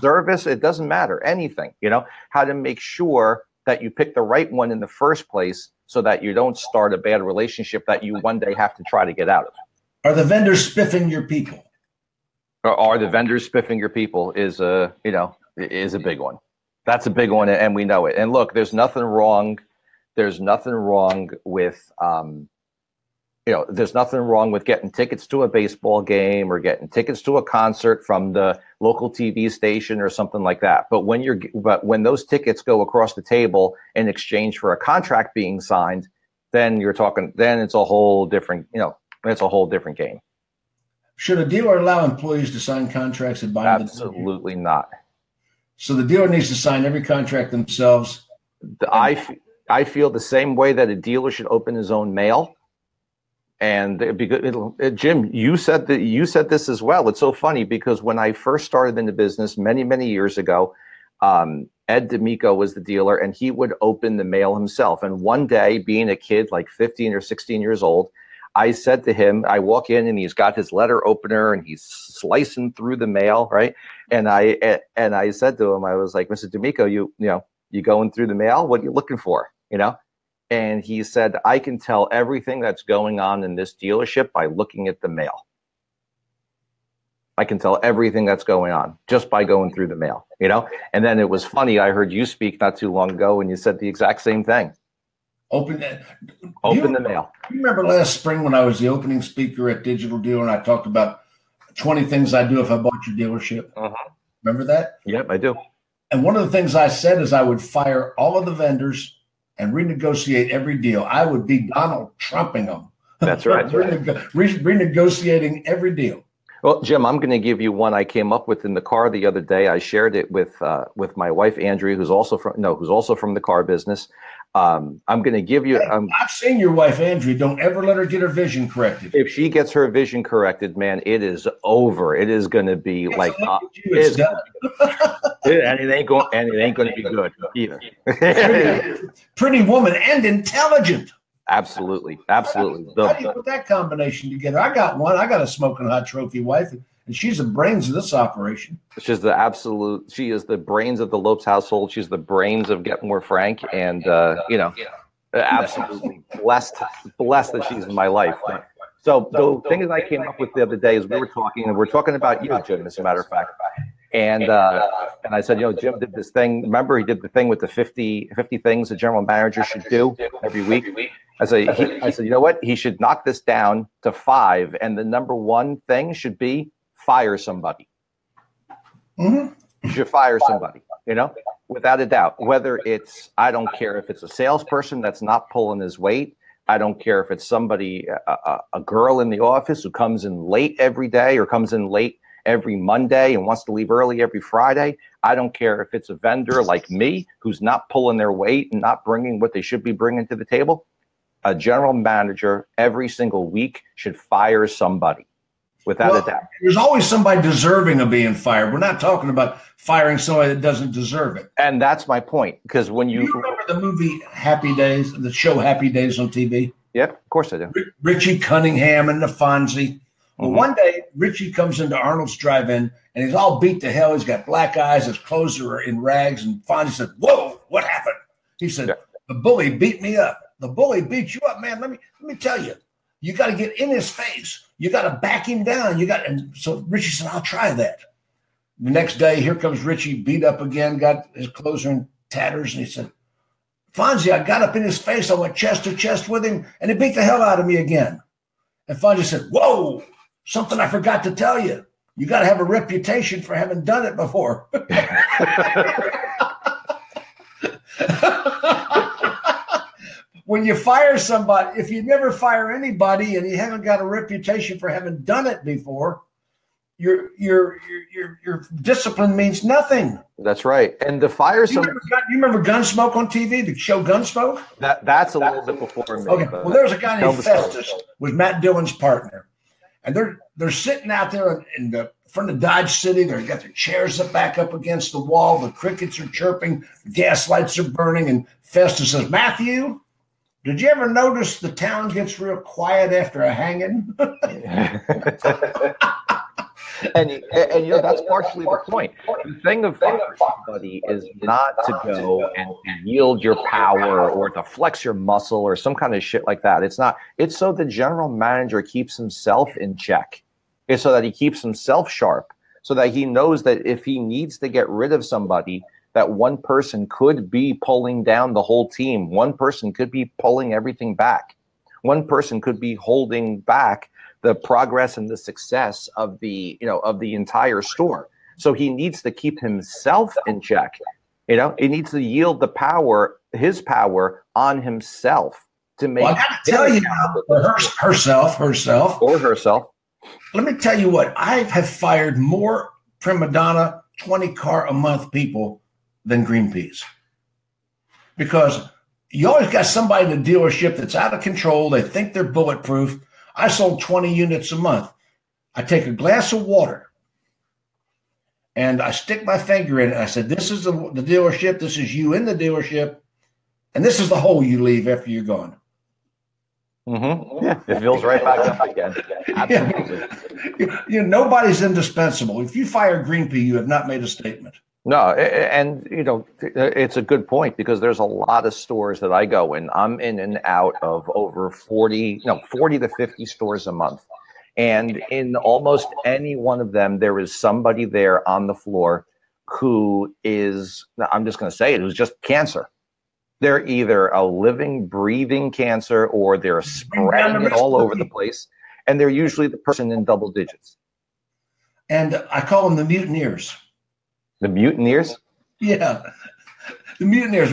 Service, it doesn't matter. Anything, how to make sure that you pick the right one in the first place so that you don't start a bad relationship that you one day have to try to get out of.
Are the vendors spiffing your people?
Are the vendors spiffing your people is a big one. That's a big one, and we know it. And look, there's nothing wrong. There's nothing wrong with there's nothing wrong with getting tickets to a baseball game or getting tickets to a concert from the local TV station or something like that. But when those tickets go across the table in exchange for a contract being signed, then it's a whole different game.
Should a dealer allow employees to sign contracts and bind them?
Absolutely not.
So the dealer needs to sign every contract themselves?
I feel the same way that a dealer should open his own mail. And Jim, you said this as well. It's so funny because when I first started in the business many, many years ago, Ed D'Amico was the dealer, and he would open the mail himself. And one day, being a kid like 15 or 16 years old, I said to him, I walk in and he's got his letter opener and he's slicing through the mail, right? And I said to him, I was like, Mr. D'Amico, you going through the mail? What are you looking for? And he said, I can tell everything that's going on in this dealership by looking at the mail. I can tell everything that's going on just by going through the mail, you know? And then it was funny. I heard you speak not too long ago and you said the exact same thing.
Open
the mail.
You remember last spring when I was the opening speaker at Digital Dealer and I talked about 20 things I'd do if I bought your dealership? Remember that?
Yep, I do.
And one of the things I said is I would fire all of the vendors and renegotiate every deal. I would be Donald Trumping them.
That's right.
Renegotiating every deal.
Well, Jim, I'm going to give you one I came up with in the car the other day. I shared it with my wife Andrea, who's also from the car business. I'm going to give you.
I've seen your wife Andrea. Don't ever let her get her vision corrected.
If she gets her vision corrected, man, it is over. It is going to be like
it's done.
And it ain't going to be good either.
Pretty woman and intelligent.
Absolutely.
How do you put that combination together? I got one. I got a smoking hot trophy wife, and she's the brains of this operation.
She is the brains of the Lopes household. She's the brains of Get More Frank, and absolutely blessed that she's in my life. So the thing that I came up with the other day is we were talking about you, Jim, as a matter of fact. And I said, Jim did this thing. Remember, he did the thing with the 50 things a general manager should do every week. I said, you know what? He should knock this down to 5, and the number one thing should be fire somebody. You should fire somebody, without a doubt. Whether it's, I don't care if it's a salesperson that's not pulling his weight. I don't care if it's somebody, a girl in the office who comes in late every day or comes in late every Monday and wants to leave early every Friday. I don't care if it's a vendor like me who's not pulling their weight and not bringing what they should be bringing to the table. A general manager every single week should fire somebody, without a doubt.
There's always somebody deserving of being fired. We're not talking about firing somebody that doesn't deserve it.
And that's my point. Because when you
remember the movie Happy Days, the show Happy Days on TV?
Yep, of course I do.
Richie Cunningham and the Fonzie. Well, one day, Richie comes into Arnold's drive-in, and he's all beat to hell. He's got black eyes. His clothes are in rags. And Fonzie said, "Whoa, what happened?" He said, "The bully beat me up." The bully beat you up, man. Let me tell you. You got to get in his face. You got to back him down. And so Richie said, "I'll try that." The next day, here comes Richie, beat up again, got his clothes are in tatters, and he said, "Fonzie, I got up in his face. I went chest to chest with him, and he beat the hell out of me again." And Fonzie said, "Whoa, something I forgot to tell you. You got to have a reputation for having done it before." When you fire somebody, if you never fire anybody and you haven't got a reputation for having done it before, your discipline means nothing.
That's right. And to fire somebody.
You remember Gunsmoke on TV, the show Gunsmoke?
That's a little bit before me.
Okay. Well, there was a guy named Festus, was Matt Dillon's partner. And they're sitting out there in the front of Dodge City. They've got their chairs back up against the wall. The crickets are chirping. The gas lights are burning. And Festus says, "Matthew, did you ever notice the town gets real quiet after a hanging?"
and that's partially the point. The thing of firing somebody is not to go and yield your power or to flex your muscle or some kind of shit like that. It's not. It's so the general manager keeps himself in check. It's so that he keeps himself sharp, so that he knows that if he needs to get rid of somebody, that one person could be pulling down the whole team. One person could be pulling everything back. One person could be holding back the progress and the success of the entire store. So he needs to keep himself in check. He needs to yield his power on himself to make.
Well, I got to tell you, herself. Let me tell you what, I have fired more prima donna 20 car a month people than green peas, because you always got somebody in the dealership that's out of control. They think they're bulletproof. I sold 20 units a month. I take a glass of water and I stick my finger in it. And I said, "This is the dealership. This is you in the dealership. And this is the hole you leave after you're gone."
Yeah, it fills right back up again. Absolutely.
Nobody's indispensable. If you fire green pea, you have not made a statement.
No, and it's a good point, because there's a lot of stores that I go in. I'm in and out of over 40 to 50 stores a month. And in almost any one of them, there is somebody there on the floor who is, I'm just going to say it, who's just cancer. They're either a living, breathing cancer, or they're spreading it all over the place. And they're usually the person in double digits.
And I call them the mutineers.
The mutineers?
Yeah. The mutineers.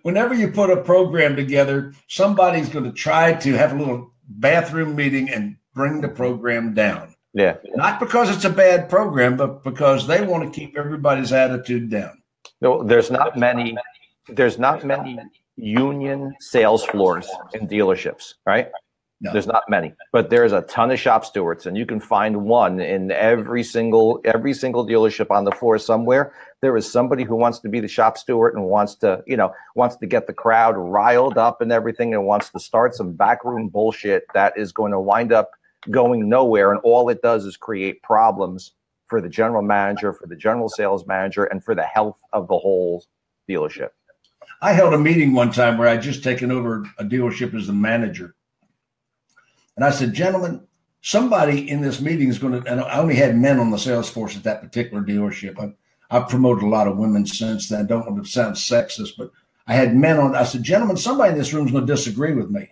Whenever you put a program together, somebody's going to try to have a little bathroom meeting and bring the program down.
Yeah.
Not because it's a bad program, but because they want to keep everybody's attitude down.
No, there's not many union sales floors in dealerships, right? No. There's not many, but there's a ton of shop stewards, and you can find one in every single dealership on the floor somewhere. There is somebody who wants to be the shop steward and wants to get the crowd riled up and everything, and wants to start some backroom bullshit that is going to wind up going nowhere. And all it does is create problems for the general manager, for the general sales manager, and for the health of the whole dealership.
I held a meeting one time where I'd just taken over a dealership as the manager. And I said, gentlemen, somebody in this meeting is going to, and I only had men on the sales force at that particular dealership. I've promoted a lot of women since then. I don't want to sound sexist, but I had men on. I said, gentlemen, somebody in this room is going to disagree with me.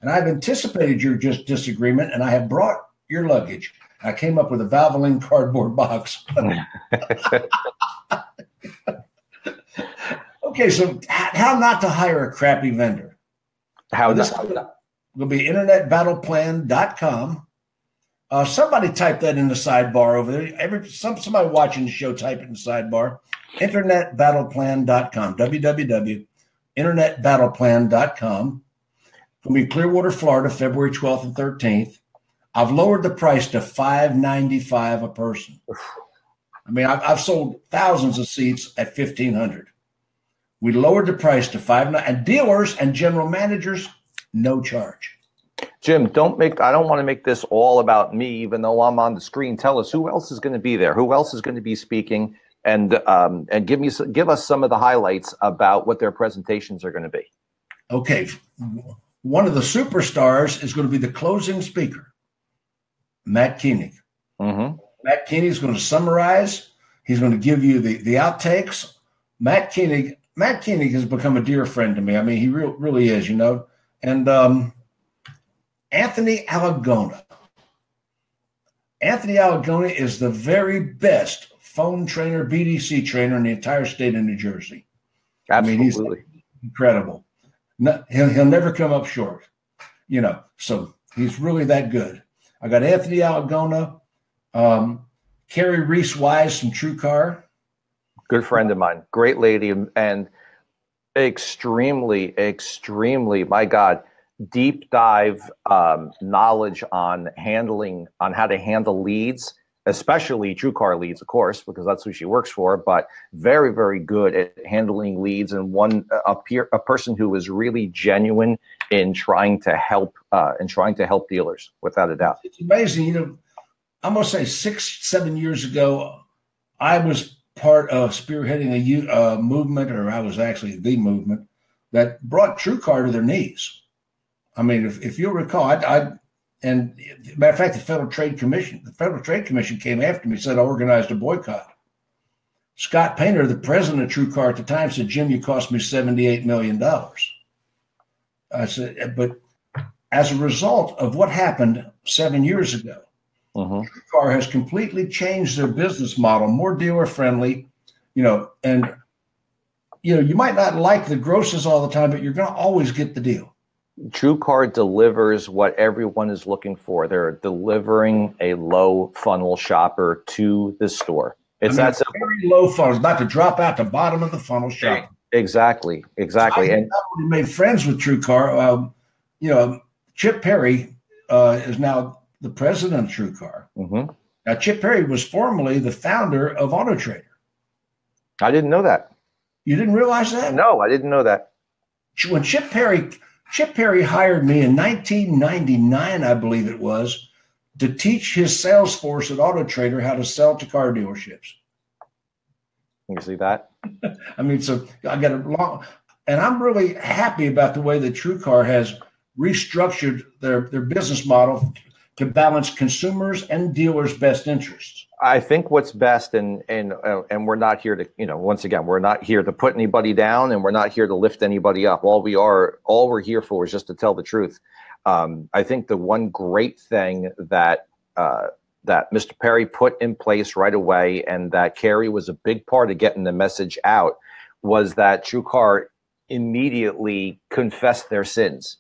And I've anticipated your just disagreement, and I have brought your luggage. I came up with a Valvoline cardboard box. Okay, so how not to hire a crappy vendor?
How
this will be internetbattleplan.com. Somebody type that in the sidebar over there. Somebody watching the show, type it in the sidebar. Internetbattleplan.com. www.internetbattleplan.com. It'll be Clearwater, Florida, February 12th and 13th. I've lowered the price to $595 a person. I mean, I've sold thousands of seats at $1,500. We lowered the price to $599, and dealers and general managers, no charge.
Jim, I don't want to make this all about me, even though I'm on the screen. Tell us who else is going to be there, who else is going to be speaking, and give us some of the highlights about what their presentations are going to be.
Okay, one of the superstars is going to be the closing speaker, Matt Koenig.
Mm-hmm.
Matt Koenig is going to summarize. He's going to give you the outtakes. Matt Koenig has become a dear friend to me. I mean, he really is, And Anthony Alagona. Anthony Alagona is the very best phone trainer, BDC trainer in the entire state of New Jersey.
Absolutely.
I mean, he's incredible. He'll never come up short, so he's really that good. I got Anthony Alagona, Kerri Reese Wise from TrueCar.
Good friend of mine, great lady, and extremely, my God, deep dive knowledge on how to handle leads, especially TrueCar leads, of course, because that's who she works for, but very, very good at handling leads, and a person who is really genuine in trying to help dealers, without a doubt.
It's amazing. I'm going to say 6-7 years ago, I was part of spearheading a movement, or I was actually the movement that brought TrueCar to their knees. I mean, if you'll recall, and matter of fact, the Federal Trade Commission came after me, said I organized a boycott. Scott Painter, the president of TrueCar at the time, said, Jim, you cost me $78 million. I said, but as a result of what happened 7 years ago, TrueCar has completely changed their business model, more dealer friendly, and you might not like the grosses all the time, but you're going to always get the deal.
TrueCar delivers what everyone is looking for. They're delivering a low funnel shopper to the store. It's that simple.
Very low funnel. It's about to drop out the bottom of the funnel shopper.
Exactly.
So I made friends with TrueCar. Chip Perry is now the president of TrueCar.
Mm-hmm.
Now, Chip Perry was formerly the founder of AutoTrader.
I didn't know that.
You didn't realize that?
No, I didn't know that.
When Chip Perry hired me in 1999, I believe it was, to teach his sales force at AutoTrader how to sell to car dealerships.
You see that?
I mean, so I got a long, and I'm really happy about the way that TrueCar has restructured their business model to balance consumers and dealers' best interests.
I think what's best, and we're not here to, once again, we're not here to put anybody down, and we're not here to lift anybody up. All we're here for is just to tell the truth. I think the one great thing that Mr. Perry put in place right away, and that Kerri was a big part of getting the message out, was that TrueCar immediately confessed their sins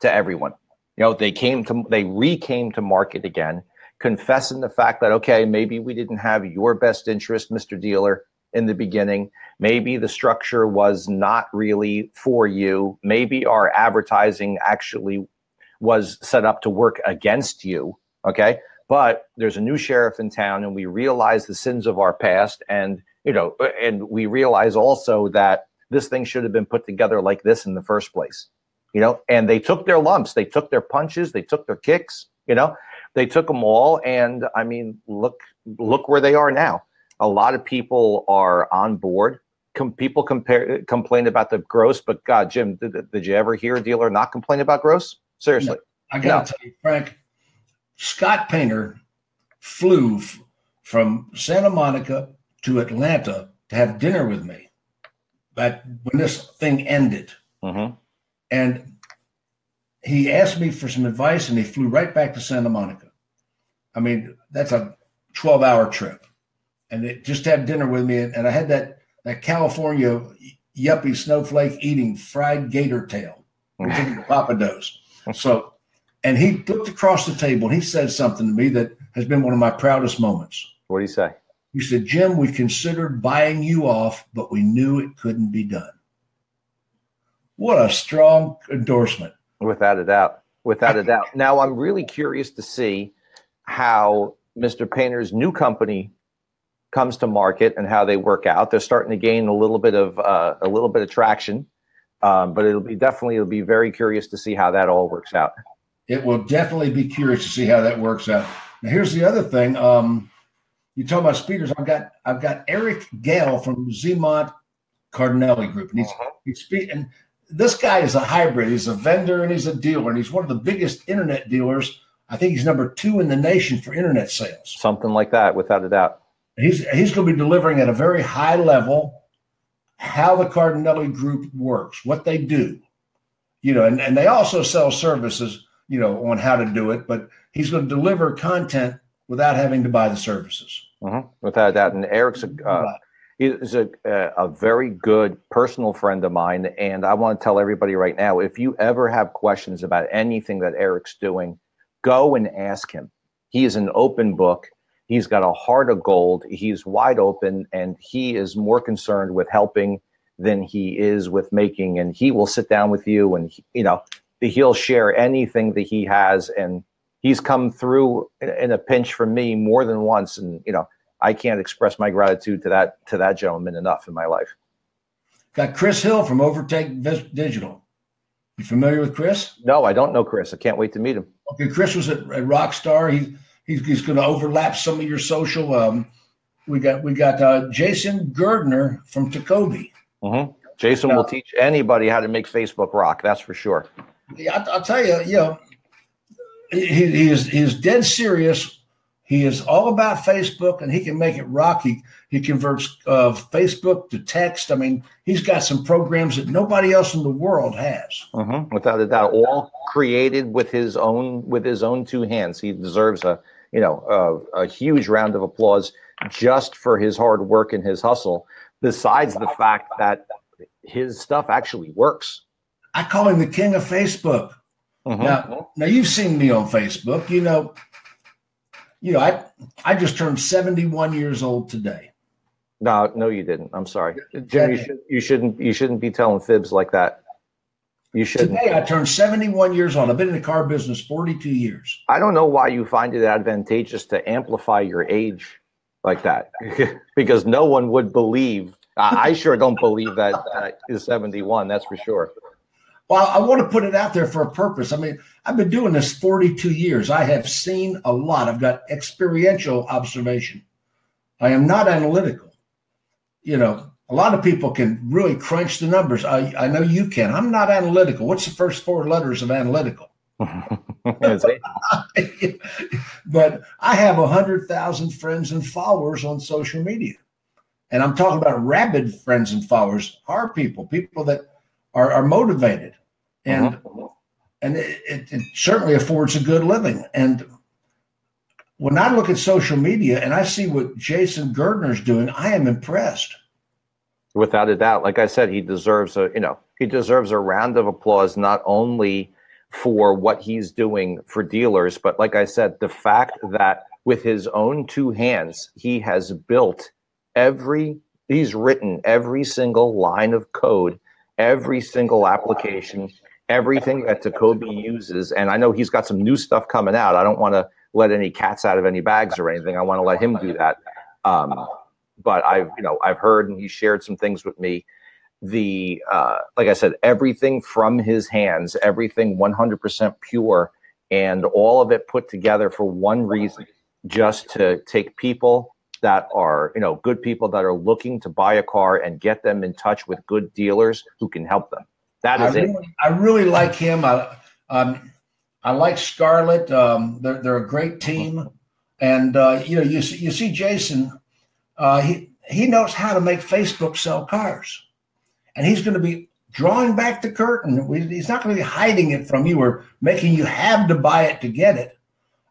to everyone. They recame to market again, confessing the fact that, okay, maybe we didn't have your best interest, Mr. Dealer, in the beginning. Maybe the structure was not really for you. Maybe our advertising actually was set up to work against you. Okay. But there's a new sheriff in town, and we realize the sins of our past. And, and we realize also that this thing should have been put together like this in the first place, and they took their lumps, they took their punches, they took their kicks, they took them all. And I mean, look where they are now. A lot of people are on board. People complain about the gross, but God, Jim, did you ever hear a dealer not complain about gross? Seriously.
No, I got to tell you, Frank, Scott Painter flew from Santa Monica to Atlanta to have dinner with me when this thing ended. Mm-hmm. And he asked me for some advice, and he flew right back to Santa Monica. I mean, that's a 12-hour trip. And it just had dinner with me, and I had that California yuppie snowflake eating fried gator tail, papados. So, and he looked across the table, and he said something to me that has been one of my proudest moments.
What did he say?
He said, "Jim, we considered buying you off, but we knew it couldn't be done." What a strong endorsement.
Without a doubt. Without a doubt. Now, I'm really curious to see how Mr. Painter's new company comes to market and how they work out. They're starting to gain a little bit of traction, but it'll be very curious to see how that all works out.
It will definitely be curious to see how that works out. Now, here's the other thing. You talk about speeders. I've got Erich Gail from Zemont Cardinelli Group, and and this guy is a hybrid. He's a vendor and he's a dealer, and he's one of the biggest internet dealers. I think he's number 2 in the nation for internet sales.
Something like that, without a doubt.
He's going to be delivering at a very high level how the Cardinelli Group works, what they do, and they also sell services, on how to do it. But he's going to deliver content without having to buy the services.
Without a doubt. And Erich's is a very good personal friend of mine. And I want to tell everybody right now, if you ever have questions about anything that Erich's doing, go and ask him. He is an open book. He's got a heart of gold. He's wide open, and he is more concerned with helping than he is with making. And he will sit down with you, and he'll share anything that he has. And he's come through in a pinch for me more than once. And I can't express my gratitude to that gentleman enough in my life.
Got Chris Hill from Overtake Digital. You familiar with Chris?
No, I don't know Chris. I can't wait to meet him.
Okay, Chris was a rock star. He's going to overlap some of your social. We got Jason Gerdner from Tacoby.
Jason will teach anybody how to make Facebook rock. That's for sure.
Yeah, I'll tell you. He is dead serious. He is all about Facebook, and he can make it rock. He converts Facebook to text. I mean, he's got some programs that nobody else in the world has.
Without a doubt, all created with his own 2 hands. He deserves a huge round of applause just for his hard work and his hustle. Besides the fact that his stuff actually works.
I call him the king of Facebook. Now you've seen me on Facebook. I just turned 71 years old today.
No, you didn't. I'm sorry, Jim. You shouldn't be telling fibs like that. You shouldn't.
Today I turned 71 years old. I've been in the car business 42 years.
I don't know why you find it advantageous to amplify your age like that, because no one would believe. I sure don't believe that is 71. That's for sure.
Well, I want to put it out there for a purpose. I mean, I've been doing this 42 years. I have seen a lot. I've got experiential observation. I am not analytical. you know, a lot of people can really crunch the numbers. I know you can. I'm not analytical. What's the first four letters of analytical? But I have 100,000 friends and followers on social media. And I'm talking about rabid friends and followers, hard people that are motivated. And and it certainly affords a good living. And when I look at social media and I see what Jason Gerdner's doing, I am impressed.
Without a doubt. Like I said, he deserves a round of applause, not only for what he's doing for dealers, but like I said, the fact that with his own two hands, he has he's written every single line of code, every single application, everything that Tacoby uses. And I know he's got some new stuff coming out. I don't want to let any cats out of any bags or anything. I want to let him do that. But I've heard, and he shared some things with me. Like I said, everything from his hands, everything 100% pure, and all of it put together for one reason, just to take people that are, good people that are looking to buy a car and get them in touch with good dealers who can help them. That is it.
I really like him. I like Scarlett. They're a great team. And, you see Jason, he knows how to make Facebook sell cars. And he's going to be drawing back the curtain. He's not going to be hiding it from you or making you have to buy it to get it.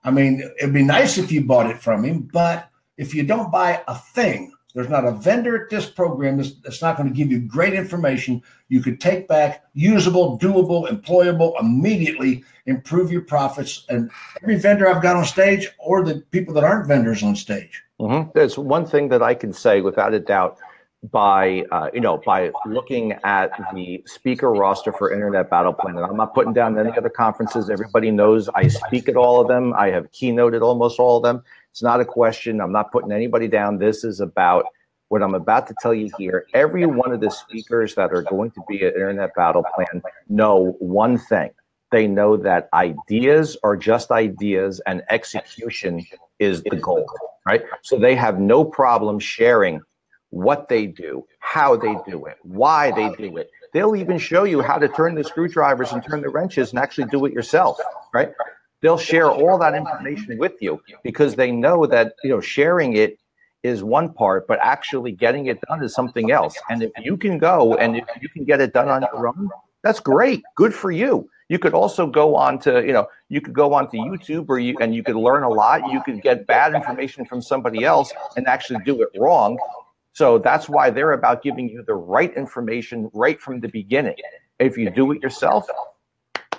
I mean, it'd be nice if you bought it from him, but if you don't buy a thing, there's not a vendor at this program that's not going to give you great information you could take back, usable, doable, employable, immediately improve your profits. And every vendor I've got on stage, or the people that aren't vendors on stage.
There's one thing that I can say without a doubt by looking at the speaker roster for Internet Battle Plan. And I'm not putting down any other conferences. Everybody knows I speak at all of them. I have keynoted almost all of them. It's not a question. I'm not putting anybody down. This is about what I'm about to tell you here. Every one of the speakers that are going to be at Internet Battle Plan know one thing. They know that ideas are just ideas and execution is the goal, right? So they have no problem sharing what they do, how they do it, why they do it. They'll even show you how to turn the screwdrivers and turn the wrenches and actually do it yourself, right? They'll share all that information with you because they know that, sharing it is one part, but actually getting it done is something else. And if you can go and if you can get it done on your own, that's great. Good for you. You could also go on to, you could go onto YouTube and you could learn a lot. You could get bad information from somebody else and actually do it wrong. So that's why they're about giving you the right information right from the beginning. If you do it yourself,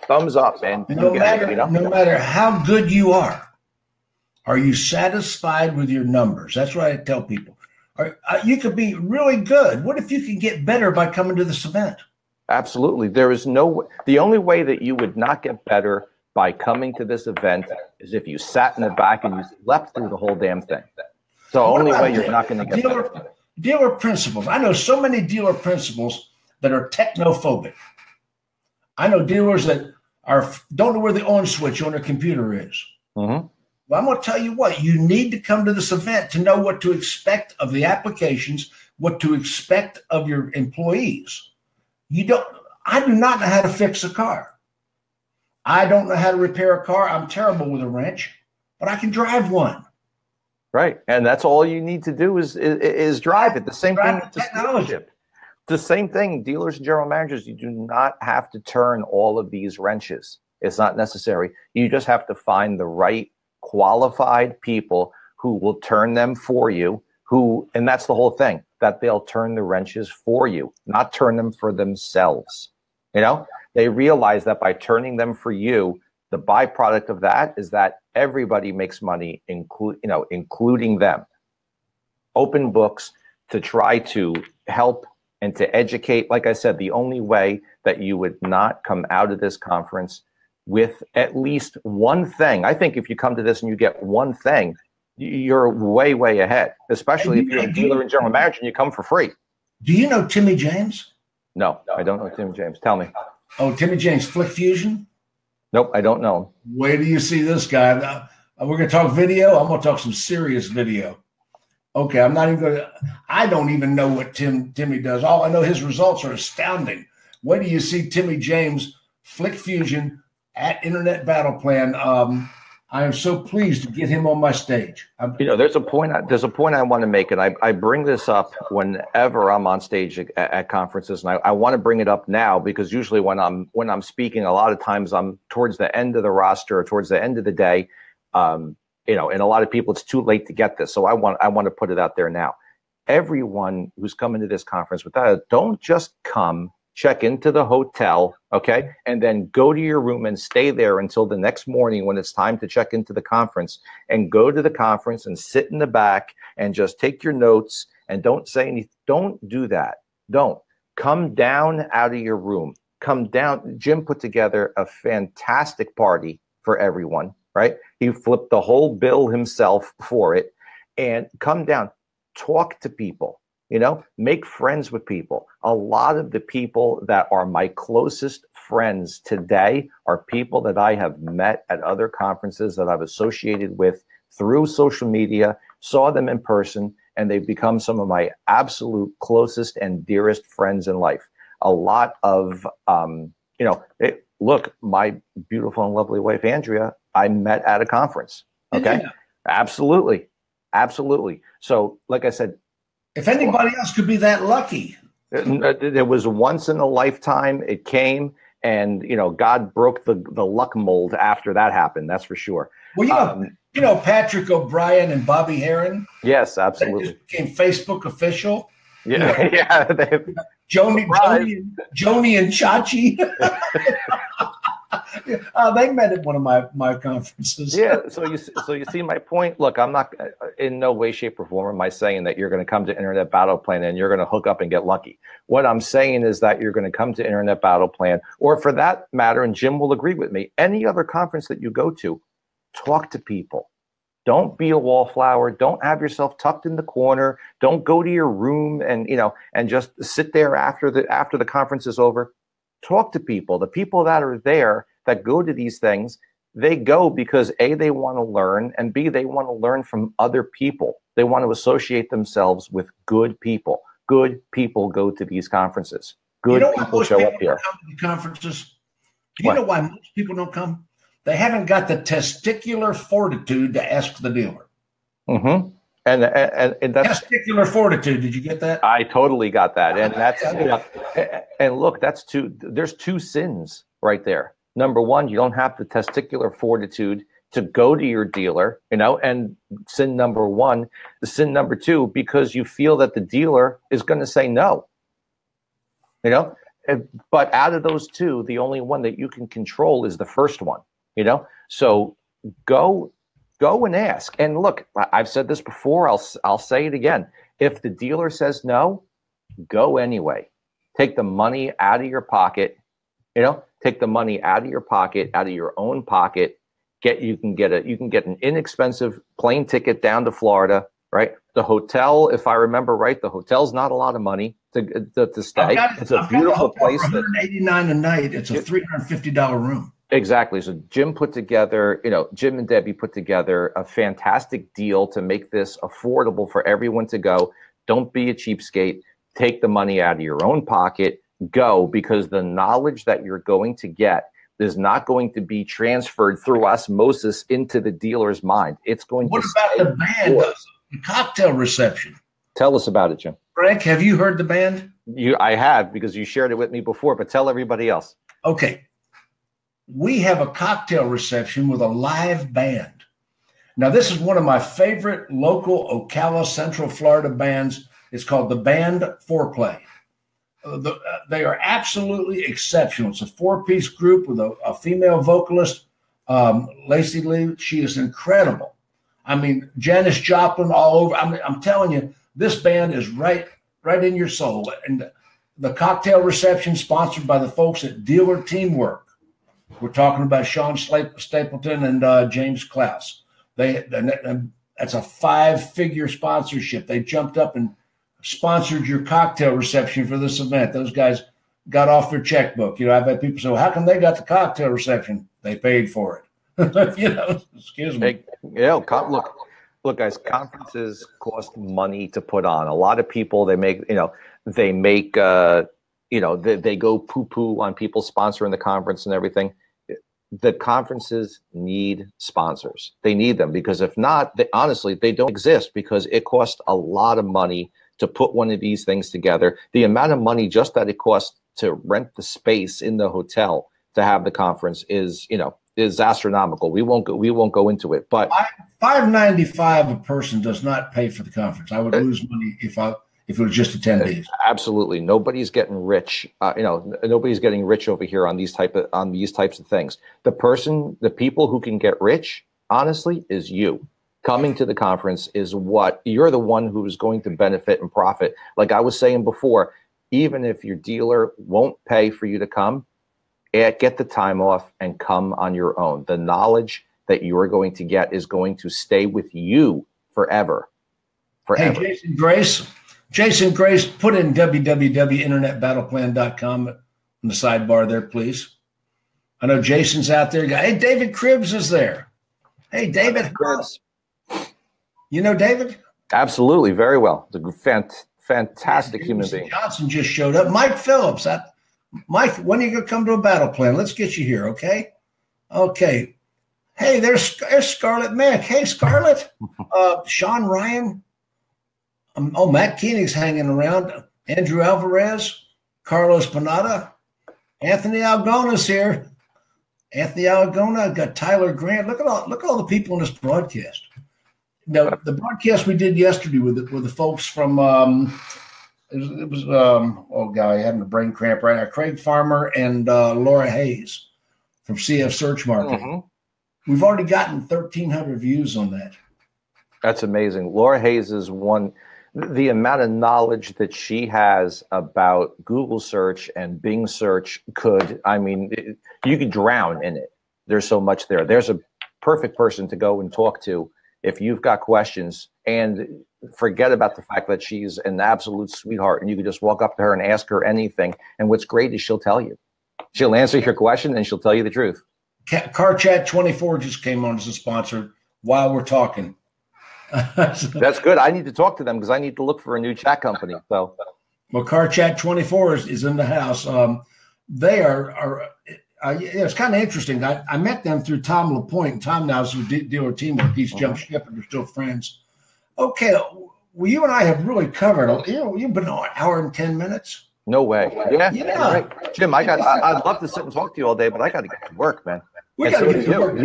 thumbs up, man.
No matter how good you are you satisfied with your numbers? That's what I tell people. You could be really good. What if you can get better by coming to this event?
Absolutely. The only way that you would not get better by coming to this event is if you sat in the back and you slept through the whole damn thing. So the only way you're not going to get better.
Dealer principals. I know so many dealer principals that are technophobic. I know dealers that don't know where the on switch on their computer is. Well, I'm going to tell you what, you need to come to this event to know what to expect of the applications, what to expect of your employees. I do not know how to fix a car. I don't know how to repair a car. I'm terrible with a wrench, but I can drive one.
Right. And that's all you need to do is drive it. The same thing with the dealership. The same thing, dealers and general managers, you do not have to turn all of these wrenches. It's not necessary. You just have to find the right qualified people who will turn them for you, and that's the whole thing, that they'll turn the wrenches for you, not turn them for themselves. They realize that by turning them for you, the byproduct of that is that everybody makes money, including them. Open books to try to help and to educate. Like I said, the only way that you would not come out of this conference with at least one thing. I think if you come to this and you get one thing, you're way, way ahead, especially if you're a dealer and general manager and you come for free.
Do you know Timmy James?
No, I don't know Timmy James. Tell me.
Oh, Timmy James, Flick Fusion?
Nope, I don't know him.
Wait till you see this guy. We're going to talk video. I'm going to talk some serious video. Okay, I'm not even going to. I don't even know what Timmy does. All I know, his results are astounding. Wait till you see Timmy James Flick Fusion at Internet Battle Plan. I am so pleased to get him on my stage.
There's a point I want to make, and I bring this up whenever I'm on stage at conferences, and I want to bring it up now because usually when I'm speaking, a lot of times I'm towards the end of the roster or towards the end of the day. And a lot of people, it's too late to get this. So I want to put it out there now. Everyone who's coming to this conference don't just come, check into the hotel, okay, and then go to your room and stay there until the next morning when it's time to check into the conference, and go to the conference and sit in the back and just take your notes and don't say anything. Don't do that. Don't. Come down out of your room. Come down. Jim put together a fantastic party for everyone. Right? He flipped the whole bill himself for it, and come down, talk to people, make friends with people. A lot of the people that are my closest friends today are people that I have met at other conferences that I've associated with through social media, saw them in person, and they've become some of my absolute closest and dearest friends in life. A lot of, look, my beautiful and lovely wife, Andrea, I met at a conference. Okay. Yeah. Absolutely. So, like I said,
if anybody else could be that lucky,
it was once in a lifetime. It came, and, God broke the luck mold after that happened. That's for sure.
Well, Patrick O'Brien and Bobby Heron.
Yes, absolutely.
They just became Facebook official.
Yeah. Yeah.
Joni and Chachi. They met at one of my conferences.
Yeah, so you see my point. Look, I'm not in no way, shape, or form am I saying that you're going to come to Internet Battle Plan and you're going to hook up and get lucky. What I'm saying is that you're going to come to Internet Battle Plan, or for that matter, and Jim will agree with me, any other conference that you go to, talk to people. Don't be a wallflower. Don't have yourself tucked in the corner. Don't go to your room and just sit there after the conference is over. Talk to people. The people that are there that go to these things, they go because A, they want to learn, and B, they want to learn from other people. They want to associate themselves with good people. Good people go to these conferences. Good people show up here.
Come to the conferences. Do you know why most people don't come? They haven't got the testicular fortitude to ask the dealer.
Mm-hmm. And that's
testicular fortitude. Did you get that?
I totally got that. And that's and look, there's two sins right there. Number one, you don't have the testicular fortitude to go to your dealer, and sin number one. The sin number two, because you feel that the dealer is going to say no. But out of those two, the only one that you can control is the first one. So go and ask. And look, I've said this before. I'll say it again. If the dealer says no, go anyway. Take the money out of your pocket. Take the money out of your pocket, out of your own pocket. You can get an inexpensive plane ticket down to Florida, right? The hotel, if I remember right, the hotel's not a lot of money to stay. It's a beautiful place.
$189 a night. It's a $350 room.
Exactly. So Jim and Debbie put together a fantastic deal to make this affordable for everyone to go. Don't be a cheapskate. Take the money out of your own pocket. Go, because the knowledge that you're going to get is not going to be transferred through osmosis into the dealer's mind. It's going to.
What about the band? The cocktail reception.
Tell us about it, Jim.
Frank, have you heard the band?
I have, because you shared it with me before, but tell everybody else.
Okay. We have a cocktail reception with a live band. Now, this is one of my favorite local Ocala, Central Florida bands. It's called the Band Foreplay. They are absolutely exceptional. It's a 4-piece group with a female vocalist, Lacey Lee. She is incredible. I mean, Janis Joplin all over. I'm telling you, this band is right in your soul. And the cocktail reception sponsored by the folks at Dealer Teamwork. We're talking about Sean Stapleton and James Klaus. That's a 5-figure sponsorship. They jumped up and sponsored your cocktail reception for this event. Those guys got off their checkbook. I've had people say, well, how come they got the cocktail reception? They paid for it. Excuse me.
Look, Look, guys, conferences cost money to put on. A lot of people, they go poo-poo on people sponsoring the conference and everything. The conferences need sponsors. They need them, because if not, honestly, they don't exist, because it costs a lot of money to put one of these things together. The amount of money just that it costs to rent the space in the hotel to have the conference is astronomical. We won't go into it, but
$595 a person does not pay for the conference. I would lose money if it was just attendees.
Absolutely, nobody's getting rich. Nobody's getting rich over here on these types of things. The people who can get rich, honestly, is you. Coming to the conference is you're the one who is going to benefit and profit. Like I was saying before, even if your dealer won't pay for you to come, get the time off and come on your own. The knowledge that you are going to get is going to stay with you forever.
Hey, Jason Grace, put in www.internetbattleplan.com on the sidebar there, please. I know Jason's out there. Hey, David Cribbs is there. Hey, David.
Cribbs.
You know David?
Absolutely, very well. It's a fantastic human being.
Johnson just showed up. Mike Phillips. Mike, when are you going to come to a battle plan? Let's get you here, okay? Okay. Hey, there's Scarlett Mack. Hey, Scarlett. Sean Ryan. Matt Koenig's hanging around. Andrew Alvarez. Carlos Panada. Anthony Algona's here. Anthony Alagona. Got Tyler Grant. Look at all the people in this broadcast. Now, the broadcast we did yesterday with the folks from it was having a brain cramp right now. Craig Farmer and Laura Hayes from CF Search Marketing. Mm-hmm. We've already gotten 1,300 views on that.
That's amazing. Laura Hayes is one. The amount of knowledge that she has about Google search and Bing search you could drown in it. There's so much there. There's a perfect person to go and talk to if you've got questions, and forget about the fact that she's an absolute sweetheart and you can just walk up to her and ask her anything. And what's great is she'll tell you. She'll answer your question and she'll tell you the truth.
Car Chat 24 just came on as a sponsor while we're talking.
That's good. I need to talk to them because I need to look for a new chat company. So,
well, Car Chat 24 is in the house. They are it's kind of interesting. I met them through Tom LaPointe, and Tom now is with dealer teamwork. He's jumped ship and they're still friends. Okay, well, you and I have really covered. You've been an hour and 10 minutes.
No way. Yeah. Right. Jim, I'd love to sit and talk to you all day, but I got to get to work, man. You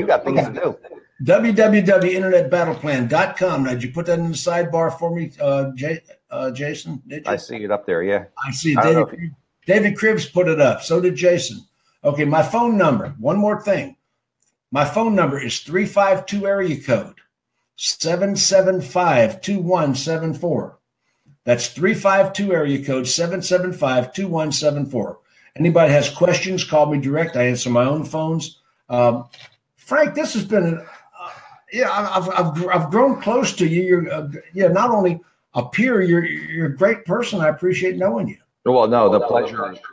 got things to do.
www.internetbattleplan.com. Now, did you put that in the sidebar for me, Jason? Did you?
I see it up there, yeah.
I see it. David Cribbs put it up. So did Jason. Okay, my phone number. One more thing. My phone number is 352 area code 775-2174. That's 352 area code 775-2174. Anybody has questions, call me direct. I answer my own phones. Frank, this has been I've grown close to you. You're not only a peer, you're a great person. I appreciate knowing you.
Well, no, the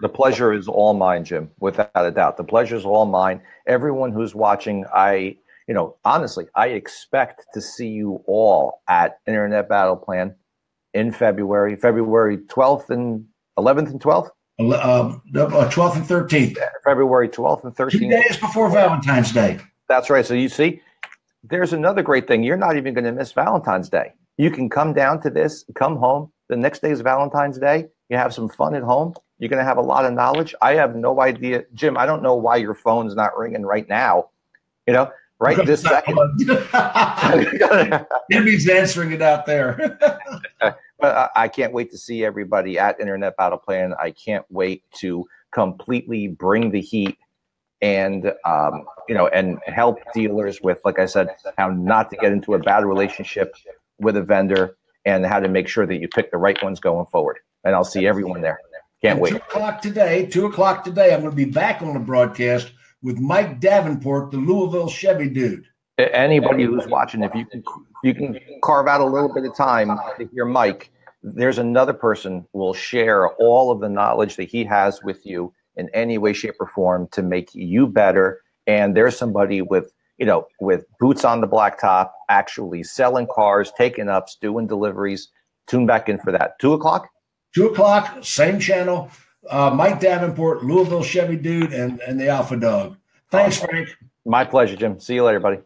pleasure is all mine, Jim, without a doubt. The pleasure is all mine. Everyone who's watching, honestly, I expect to see you all at Internet Battle Plan in February 12th and 11th and 12th?
12th and 13th.
February 12th and 13th.
2 days before Valentine's Day.
That's right. So you see, there's another great thing. You're not even going to miss Valentine's Day. You can come down to this, come home. The next day is Valentine's Day. You have some fun at home. You're going to have a lot of knowledge. I have no idea. Jim, I don't know why your phone's not ringing right now. Right this second.
Timmy's answering it out there.
But I can't wait to see everybody at Internet Battle Plan. I can't wait to completely bring the heat and, and help dealers with, like I said, how not to get into a bad relationship with a vendor and how to make sure that you pick the right ones going forward. And I'll see everyone there. Can't wait. 2 o'clock today, I'm going to be back on the broadcast with Mike Davenport, the Louisville Chevy dude. Anybody who's watching, if you can carve out a little bit of time to hear Mike, there's another person who will share all of the knowledge that he has with you in any way, shape, or form to make you better. And there's somebody with with boots on the blacktop, actually selling cars, taking ups, doing deliveries. Tune back in for that. 2 o'clock?
2 o'clock, same channel. Mike Davenport, Louisville Chevy Dude, and the Alpha Dog. Thanks, Frank.
My pleasure, Jim. See you later, buddy.